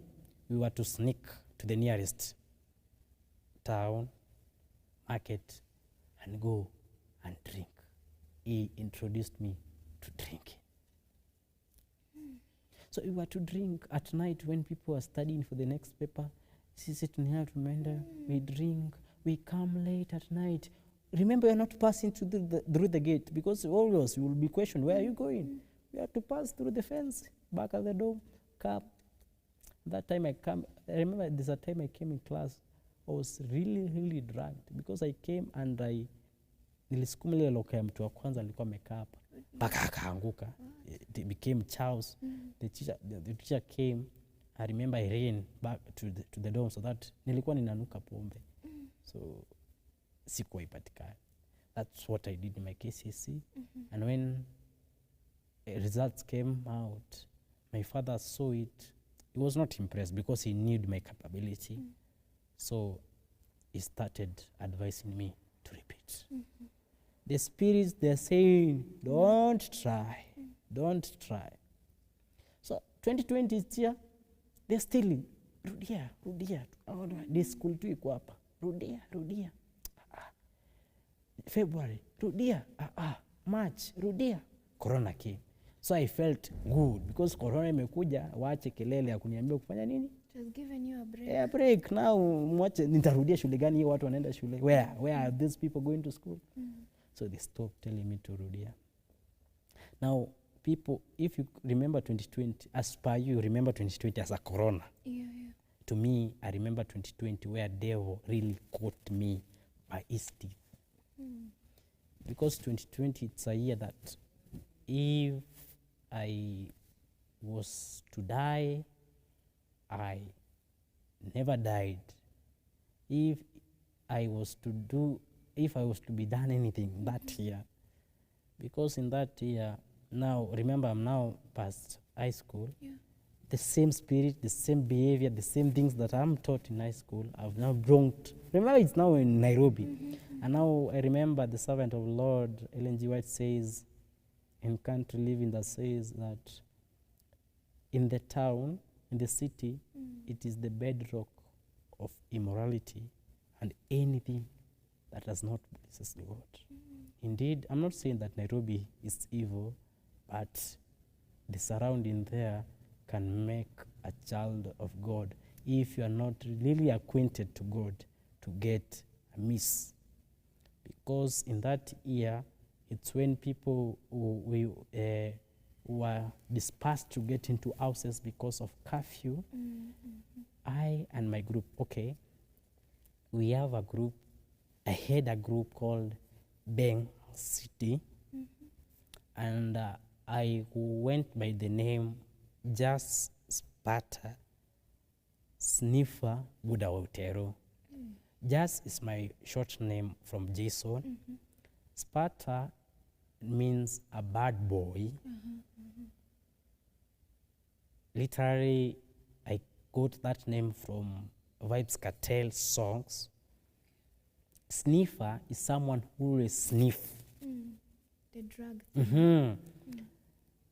we were to sneak to the nearest town, market, and go and drink. He introduced me to drinking. So we were to drink at night when people were studying for the next paper. Sisi tunaenda, we drink, we come late at night. Remember, you're not passing through the gate because always you will be questioned, where are you going? We have to pass through the fence, back at the door, come. That time I remember there's a time I came in class, I was really drunk because I came and nilisukuma ile loka ya mtu wa kwanza alikuwa amekaa hapa mpaka akaanguka. It became chaos. The teacher came. I remember I ran back to the dorm so that nilikuwa ninanuka pombe. So sikuwa ipatikana. That's what I did in my KCSE. And when results came out, my father saw it. He was not impressed because he knew my capability. So he started advising me to repeat. The spirits, they're saying, don't try. So 2020 is here. They're still, rudia. Oh, this school tu iko hapa. Rudia. February, rudia. March, rudia. Corona came. So I felt good because corona imekuja, waache kelele ya kuniambia kufanya nini? It has given you a break. Yeah, break. Now, nitarudia shule gani hiyo watu wanaenda shule? Where are these people going to school? So they stopped telling me to rudia. Now, people, if you remember 2020, as per you remember 2020 as a corona. Yeah. To me, I remember 2020 where devil really caught me by his teeth. Because 2020, it's a year that if I was to die, I never died. If I was to be done anything that year, because in that year, now remember I'm now past high school, the same spirit, the same behavior, the same things that I'm taught in high school, I've now brought. Remember, it's now in Nairobi. And now I remember the servant of the Lord, Ellen G. White, says, in country living, that says that in the town, in the city, it is the bedrock of immorality and anything that does not please God. Indeed, I'm not saying that Nairobi is evil, but the surrounding there can make a child of God, if you are not really acquainted to God, to get amiss. Because in that year, it's when people who were dispersed to get into houses because of curfew. I and my group, okay, we have a group. I had a group called Bang City, and I went by the name Just Sparta Sniffer Buddha Otero. Just is my short name from Jason. Sparta means a bad boy. Literally, I got that name from Vibes Cartel songs. Sniffer is someone who will sniff. The drug.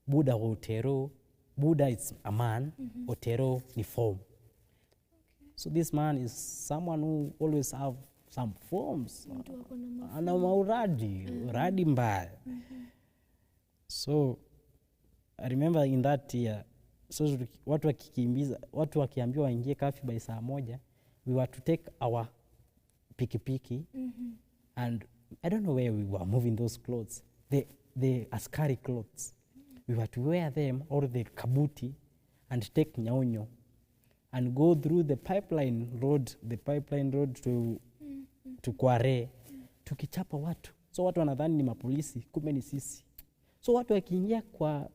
Buddha Otero. Buddha is a man. Otero ni form. So this man is someone who always have some forms. Ana uradi mbaya. So I remember in that year, so watu wakiambiwa waingie kafi by saa moja, we were to take our pikipiki, and I don't know where we were moving those clothes, the askari clothes. We were to wear them, or the kabuti, and take nyaonyo and go through the pipeline road to Kware, tukichapa watu. So watu wanadhani ni mapolisi, kumbe ni sisi. So watu wakiingia kwa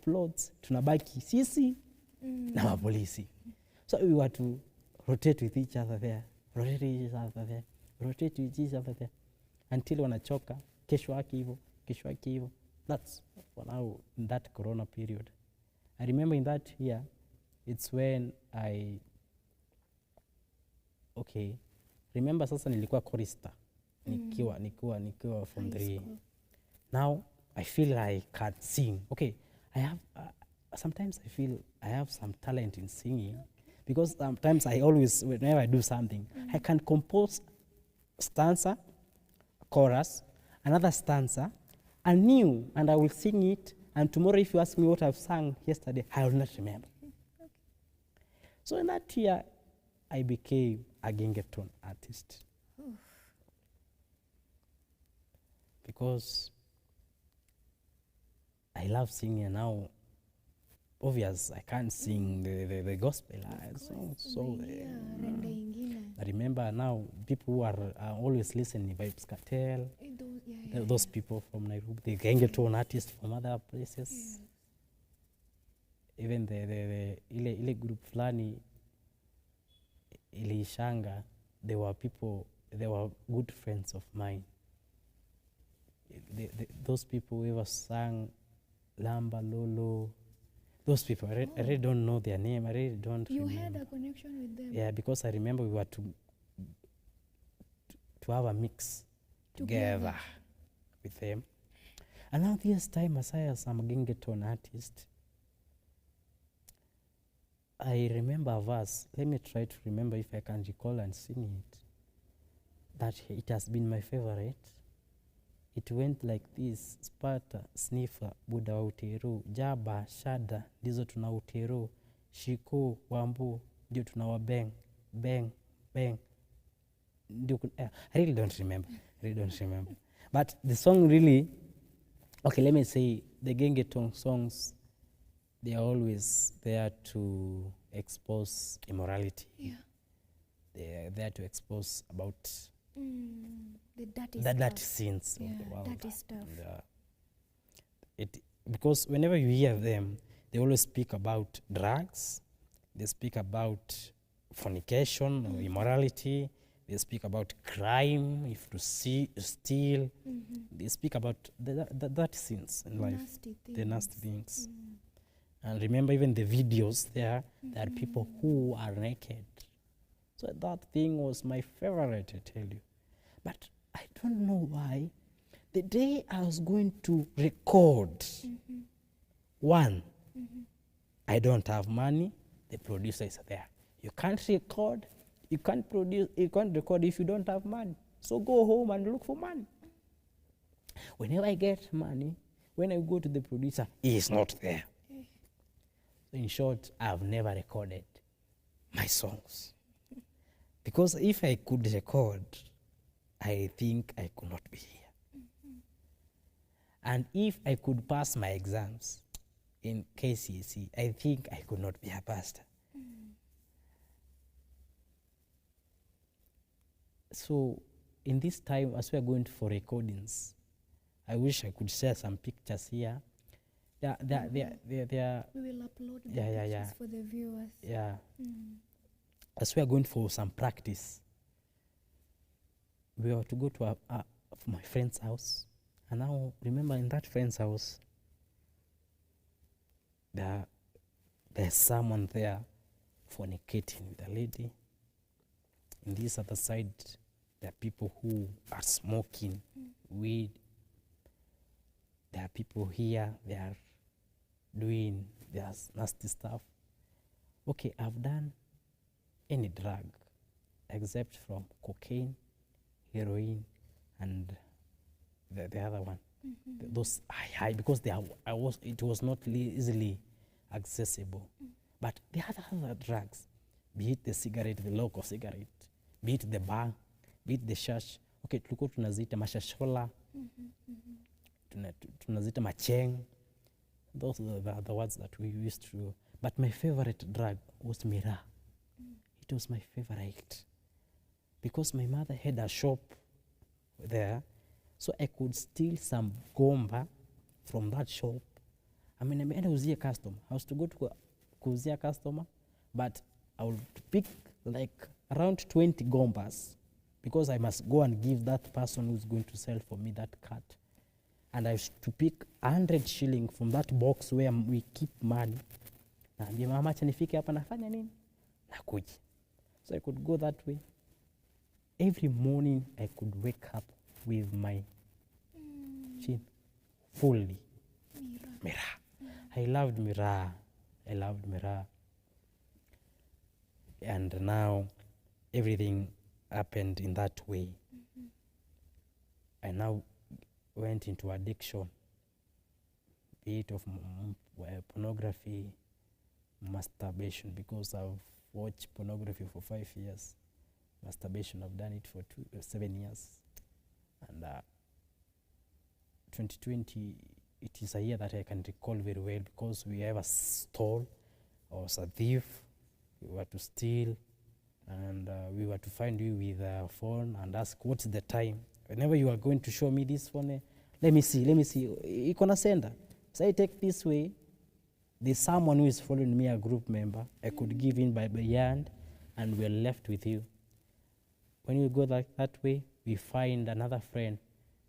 plots, tunabaki sisi na mapolisi. So we were to rotate with each other there, rotate with each other there, until wanachoka, kesho yake hivyo. That's for now in that corona period. I remember in that year, it's when remember sasa nilikuwa chorister, nikiwa from 3. Now I feel I can't sing. Okay, I have sometimes I feel I have some talent in singing, because sometimes whenever I do something, I can compose stanza, chorus, another stanza, anew, and I will sing it, and tomorrow if you ask me what I've sung yesterday, I will not remember. So in that year, I became a gengeton artist. Because I love singing, and now, obvious, I can't sing the gospel songs. So I remember now, people who are always listening, Vibes Cartel, those people from Nairobi, the gengeton artists from other places. Even ile group flani ilishanga, they were good friends of mine. Those people who ever sang Lamba Lolo, those people, I really don't know their name. I really don't remember. You had a connection with them? Yeah, because I remember we were to have a mix together with them. And now this time, as I'm a gengeton artist, I remember a verse. Let me try to remember if I can recall and sing it. That it has been my favorite. It went like this: Sparta, Sniffer, Buddha Utero, Jaba, Shada, ndizo tuna Utero, Shiko, Wambu, ndio tuna wa bang, bang, bang. I really don't remember. But the song really, okay, let me say, the gengeton songs, they are always there to expose immorality. Yeah. They are there to expose about the dirty sins of the world. Dirty stuff. Because whenever you hear them, they always speak about drugs, they speak about fornication or immorality, they speak about crime, if to steal, they speak about the dirty sins in life, the nasty things. And remember, even the videos there are people who are naked. So that thing was my favorite, I tell you. But I don't know why. The day I was going to record one, I don't have money. The producer is there. You can't record. You can't produce, you can't record if you don't have money. So go home and look for money. Whenever I get money, when I go to the producer, he is not there. So in short, I've never recorded my songs. Because if I could record, I think I could not be here. And if I could pass my exams in KCSE, I think I could not be a pastor. So in this time, as we are going for recordings, I wish I could share some pictures here. We will upload the pictures for the viewers. Yeah. As we are going for some practice, we were to go to my friend's house. And now, remember, in that friend's house, there's someone there fornicating with a lady. In this other side, there are people who are smoking weed. There are people here, they are doing their nasty stuff. Okay, I've done any drug except from cocaine, heroin, and the other one. Those high because it was not easily accessible. But the other drugs, be it the cigarette, the local cigarette, be it the bang, be it the shash. Okay, tulikuwa tunazita mashashola, tunazita macheng. Those are the words that we used to. But my favorite drug was miraa. It was my favorite. Because my mother had a shop there, so I could steal some gomba from that shop. I mean, I was a customer. I was to go to kuzia customer, but I would pick like around 20 gombas because I must go and give that person who's going to sell for me that cut. And I used to pick 100 shilling from that box where we keep money. Naambia mama acha nifike hapa nafanya nini? Nakuja. So I could go that way. Every morning I could wake up with my chin fully. Miraa. I loved miraa. And now everything happened in that way. I now went into addiction, be it of pornography, masturbation, because I've watched pornography for 5 years. Masturbation, I've done it for 7 years. And 2020, it is a year that I can recall very well because we ever stole, I was a thief, we were to steal, and we were to find you with a phone and ask, what's the time? Whenever you are going to show me this phone, let me see, you're gonna send her. So I take this way, there's someone who is following me, a group member, I could give in by hand, and we're left with you. When we go that way, we find another friend,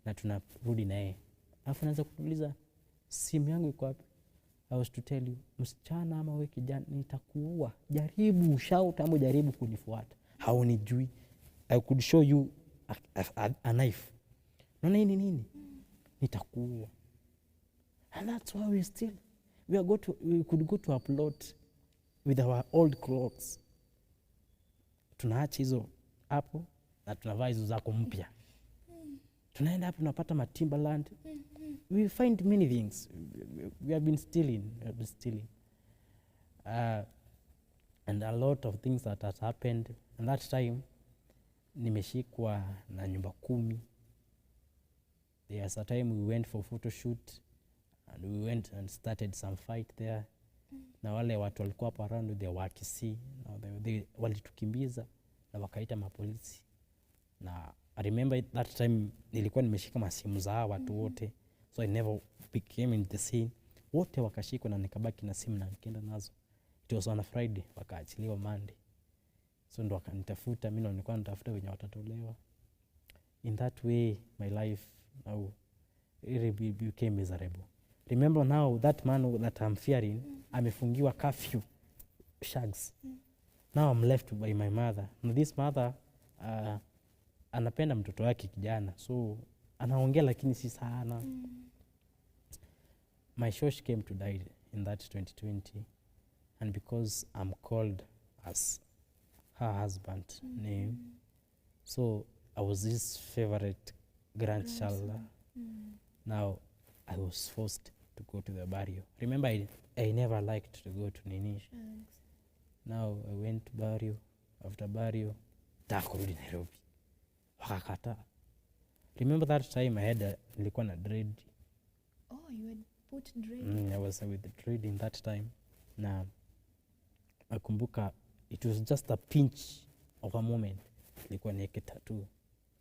na tunarudi naye. Alafu naanza kuuliza, simu yangu iko wapi? I was to tell you, msichana ama wewe kijana, nitakuua. Jaribu shout ama jaribu kunifuata. Haunijui. I could show you a knife. Naona nini? Nitakuua. And that's why we could go to a plot with our old clothes. Tunaacha hizo hapo na tunavaa hizo zako mpya. Tunaenda hapo tunapata matimberland. We find many things. We have been stealing. And a lot of things that has happened. And that time, nimeshikwa na nyumba 10. There's a time we went for photo shoot. And we went and started some fight there. Na wale watu walikuwa hapo around, they were Kisii. Walitukimbiza na wakaita mapolisi. Na I remember that time nilikuwa nimeshika masimu za watu wote. So I never became in the scene. Wote wakashikwa na nikabaki na simu na nikaenda nazo. It was on a Friday, wakaachiliwa Monday. So ndo wakanitafuta, mimi nilikuwa natafuta wenye watatolewa. In that way, my life now really became miserable. Remember now, that man that I'm fearing, amefungiwa curfew, shags. Now I'm left by my mother. And this mother, anapenda mtoto wake kijana. So, anaongea lakini si sana. My church came to die in that 2020. And because I'm called as her husband name. So I was his favorite grandchild. Now I was forced to go to the burial. Remember, I never liked to go to Nini. Now I went to burial. After burial, kurudi Nairobi. Wakakataa. Remember that time I had nilikuwa na dread. Oh, you had put dread. I was with the dread in that time. Na nakumbuka it was just a pinch of a moment. Nilikuwa niweke tattoo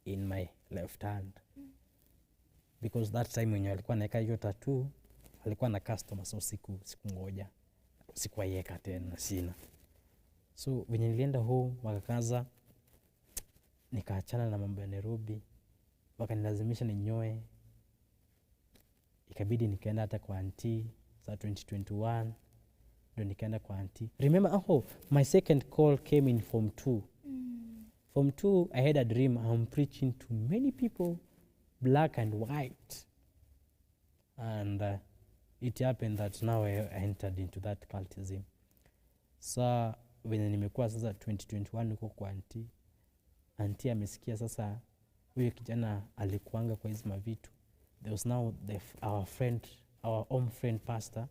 in my left hand. Because that time when alikuwa naeka hiyo tattoo, alikuwa na customer, so siku ngoja. Sikuwaiweka tena, sina. So venye nilienda home wakakaza, nikaachana na mambo ya Nairobi, wakanilazimisha ninyoe. Ikabidi nikaenda hata kwa auntie, sa 2021 ndio nikaenda kwa auntie. Remember, my second call came in Form 2. Form 2, I had a dream. I'm preaching to many people, black and white. And it happened that now I entered into that cultism. So venye nimekuwa sasa 2021 niko kwa auntie. Auntie amesikia sasa huyo kijana alikuanga kwa hizo mavitu. There was now our own friend pastor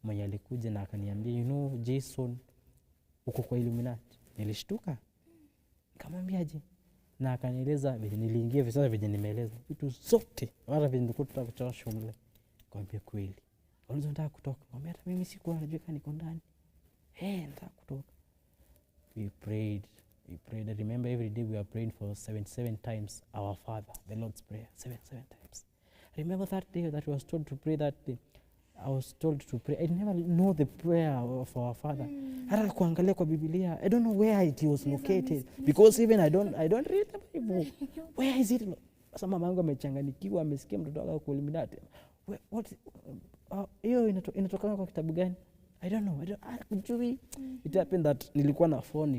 mwenye alikuja na akaniambia, Jason, uko kwa Illuminati. Nilishtuka. Nikamwambia aje? Na akanieleza vile niliingia visa vile nimeeleza. Vitu zote wala vile nilikuwa tutatoa shule. Nikamwambia kweli. Unaweza nataka kutoka. Nikamwambia hata mimi sikuwa najua kama niko ndani. Nataka kutoka. We prayed. I remember every day we were praying for 77 times our Father, the Lord's Prayer, 77 times. I remember that day that I was told to pray that day. I was told to pray. I never know the prayer of our Father. Hata kuangalia kwa Biblia, I don't know where it was located. Because even I don't read the Bible. Where is it? Sasa mama yangu amechanganikiwa, amesikia mtoto wake kwa Illuminati. What? Hiyo inatokana kwa kitabu gani? I don't know. Kujui. It happened that nilikuwa na phone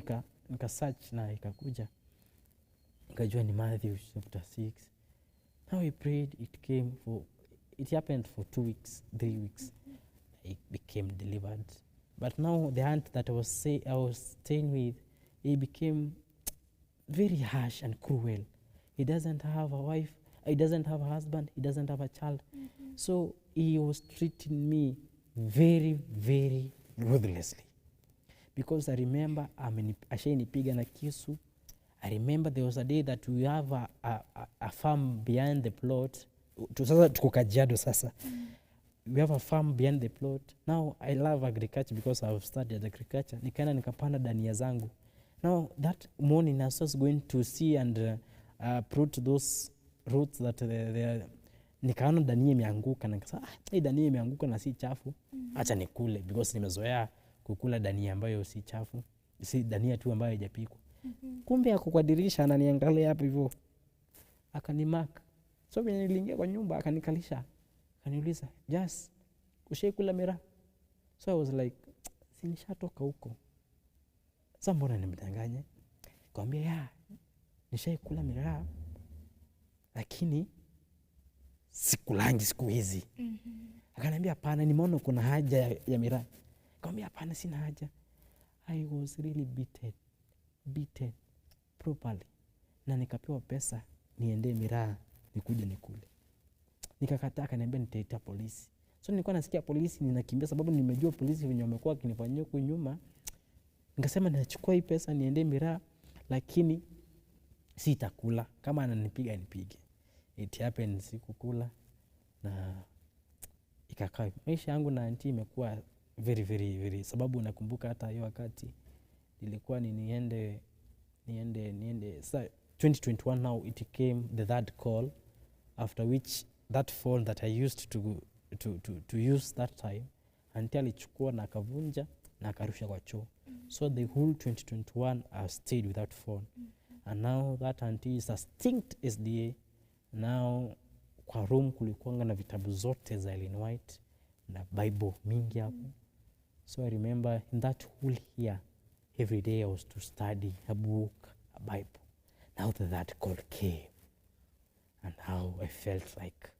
nika search na ikakuja. Nikajua ni Matthew chapter 6. Now we prayed, it happened for 2 weeks, 3 weeks. I became delivered. But now the aunt that I was staying with, he became very harsh and cruel. He doesn't have a wife, he doesn't have a husband, he doesn't have a child. So he was treating me very, very ruthlessly. Because I remember ashainipiga na kisu. I remember there was a day that we have a farm behind the plot. Sasa tuko Kajiado sasa. We have a farm behind the plot. Now I love agriculture because I've studied agriculture. Nikaenda nikapanda dania zangu. Now that morning I was going to see and prune those roots that nikaona dania imeanguka, nikasema hii dania imeanguka na si chafu. Acha nikule because nimezoea kukula dania ambayo si chafu. Si dania tu ambayo haijapikwa. Kumbe ako kwa dirisha ananiangalia hapo hivyo. Akanimark. So when niliingia kwa nyumba akanikalisha. Akaniuliza, "Just ushaikula miraa?" So I was like, si nishatoka huko. Sasa mbona nimdanganya? Nikamwambia, nishaikula miraa. Lakini sikulangi siku hizi. Akaniambia, "Hapana, nimeona kuna haja ya miraa." Nikamwambia, "Hapana, sina haja." I was really beaten properly. Na nikapewa pesa niende miraa nikuje nikule. Nikakataa, akaniambia nitaita polisi. So nilikuwa nasikia polisi ninakimbia sababu nimejua polisi wenye wamekuwa wakinifanyia huko nyuma. Nikasema ninachukua hii pesa niende miraa, lakini sitakula. Kama ananipiga nipige. It happened, sikukula na ikakaa. Maisha yangu na auntie imekuwa very, very, very. Sababu nakumbuka hata hiyo wakati nilikuwa niende. So 2021 now it came the third call, after which that phone that I used to use that time, auntie alichukua na akavunja na akarusha kwa choo. So the whole 2021 I stayed with that phone. And now that auntie is a distinct SDA. Now kwa room kulikuanga na vitabu zote za Ellen White na Bible mingi hapo. So I remember in that whole year, every day I was to study a book, a Bible. Now that call came, and how I felt like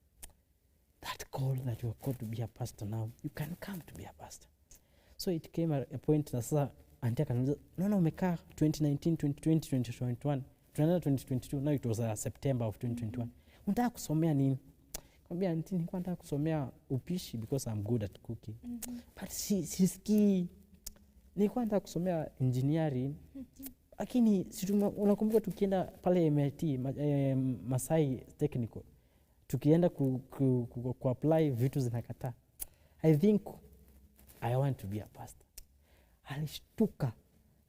that call that you are called to be a pastor now, you can come to be a pastor. So it came at a point that auntie akaniuliza, naona umekaa 2019, 2020, 2021, tunaenda 2022, now it was September of 2021. Unataka kusomea nini? Kwambia auntie, nilikuwa nataka kusomea upishi because I'm good at cooking. But sisikii. Nilikuwa nataka kusomea engineering. Lakini unakumbuka tukienda pale MIT, Masai Technical, tukienda ku apply vitu zinakataa. I think I want to be a pastor. Alishtuka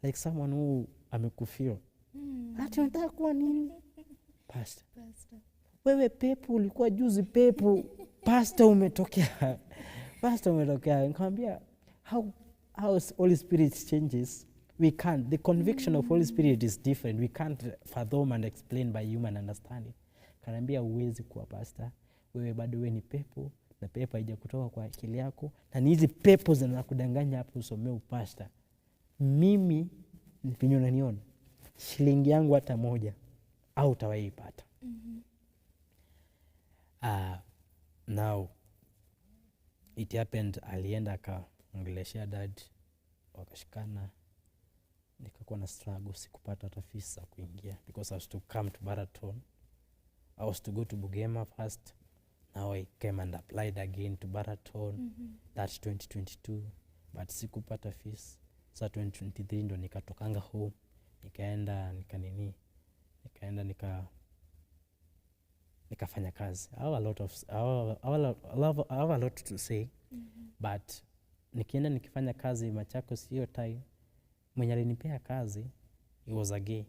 like someone who amekufia. Ati unataka kuwa nini? Pastor. Wewe pepo, ulikuwa juzi pepo. Pastor umetokea. Pastor umetokea. Nikamwambia how Holy Spirit changes. We can't. The conviction of Holy Spirit is different. We can't fathom and explain by human understanding. Kanaambia uwezi kuwa pastor. Wewe bado wewe ni pepo, na pepo haija kutoka kwa akili yako, na ni hizi pepo zinakudanganya hapo usomee upasta. Mimi vinyo unaniona, shilingi yangu hata moja au utawaipata. Now it happened, alienda akaongeleshea dad, wakashikana. Nikakuwa na struggle, sikupata hata visa kuingia because I was to come to Baraton. I was to go to Bugema first. Now I came and applied again to Baraton. That's 2022, but sikupata fees. So 2023 ndo nikatokanga home, nikaenda nikafanya kazi. I have a lot to say, but nikienda nikifanya kazi Machakos hiyo time, mwenye alinipea kazi, he was a gay.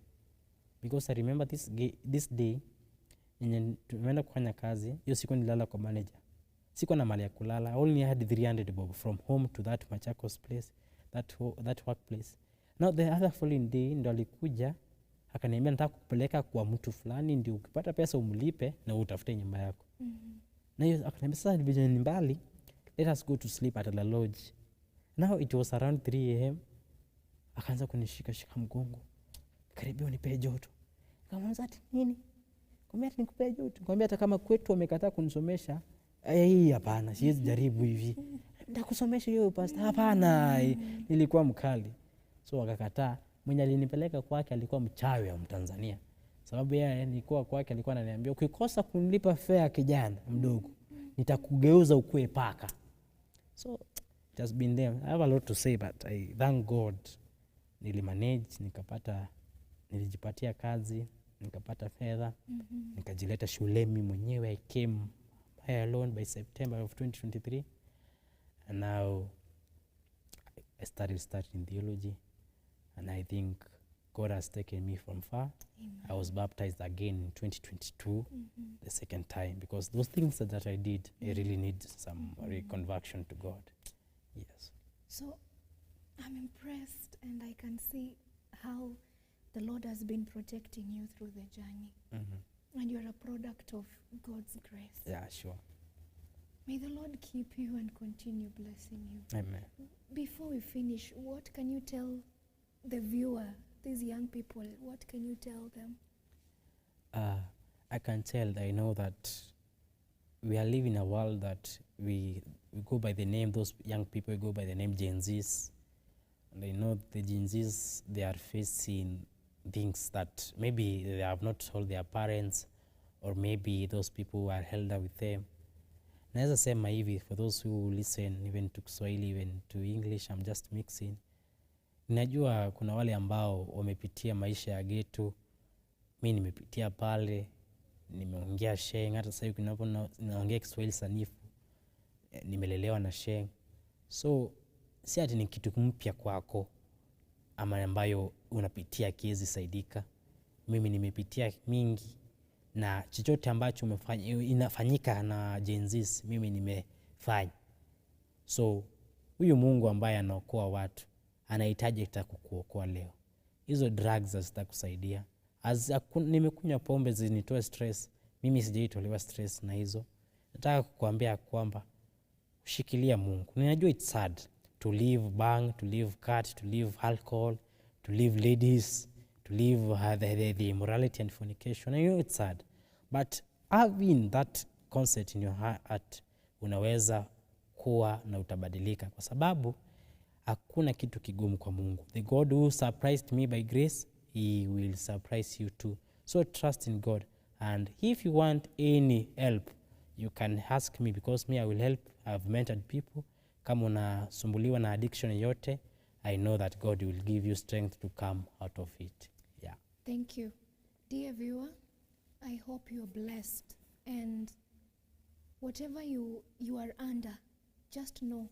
Because I remember this day, yenye tumeenda kufanya kazi, hiyo siku nilala kwa manager. Sikuwa na mali ya kulala. I only had 300 bob from home to that Machakos place, that workplace. Now the other following day, ndo alikuja, akaniambia nataka kupeleka kwa mtu fulani, ndio ukipata pesa umlipe na utafute nyumba yako. Na hiyo akaniambia sasa ni mbali, let us go to sleep at the lodge. Now it was around 3 AM. Akaanza kunishika mgongo. Karibia unipe joto. Nikamwambia ati nini? Kwambia ati nikupe joto. Kwambia hata kama kwetu wamekataa kunisomesha, hii hapana, siwezi jaribu hivi. Nitakusomesha hiyo pastor. Hapana, nilikuwa mkali. So wakakataa. Mwenye alinipeleka kwake alikuwa mchawi wa Mtanzania. Sababu yeye nilikuwa kwake alikuwa ananiambia ukikosa kunilipa fare kijana mdogo, nitakugeuza ukue paka. So it has been there. I have a lot to say, but I thank God nilimanage, nilijipatia kazi, nikapata fedha, nikajileta shuleni mwenyewe. I came here alone by September of 2023, and now I started studying theology, and I think God has taken me from far. Amen. I was baptized again in 2022, the second time, because those things that I did, I really need some reconversion to God. Yes. So I'm impressed, and I can see how the Lord has been protecting you through the journey. And you're a product of God's grace. Yeah, sure. May the Lord keep you and continue blessing you. Amen. Before we finish, what can you tell the viewer, these young people, what can you tell them? I can tell, I know that we are living in a world that we go by the name, those young people go by the name Gen Zs. And I know the Gen Zs, they are facing things that maybe they have not told their parents, or maybe those people who are held up with them. Naweza sema hivi, for those who listen even to Kiswahili, even to English, I'm just mixing. Ninajua kuna wale ambao wamepitia maisha ya ghetto. Mimi nimepitia pale, nimeongea Sheng, hata sasa hivi naongea Kiswahili sanifu. Nimelelewa na Sheng. So si ati ni kitu mpya kwako ama ambayo unapitia kiezi saidika. Mimi nimepitia mingi, na chochote ambacho inafanyika na Gen Z mimi nimefanya. So huyu Mungu ambaye anaokoa watu anahitaji kukuokoa leo. Hizo drugs hazitakusaidia. Nimekunywa pombe zinitoe stress, mimi sijaitolewa stress na hizo. Nataka kukuambia kwamba ushikilia Mungu. Ninajua it's sad to live bang, to live cut, to live alcohol, to live ladies, to live the immorality and fornication. I know it's sad, but having that concept in your heart, unaweza kuwa na utabadilika, kwa sababu hakuna kitu kigumu kwa Mungu. The God who surprised me by grace, he will surprise you too. So trust in God. And if you want any help, you can ask me, because me I will help. I've mentored people. Kama unasumbuliwa na addiction yote, I know that God will give you strength to come out of it. Yeah. Thank you. Dear viewer, I hope you're blessed. And whatever you are under, just know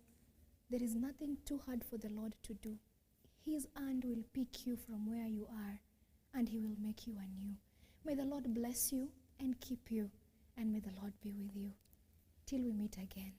there is nothing too hard for the Lord to do. His hand will pick you from where you are, and he will make you anew. May the Lord bless you and keep you, and may the Lord be with you. Till we meet again.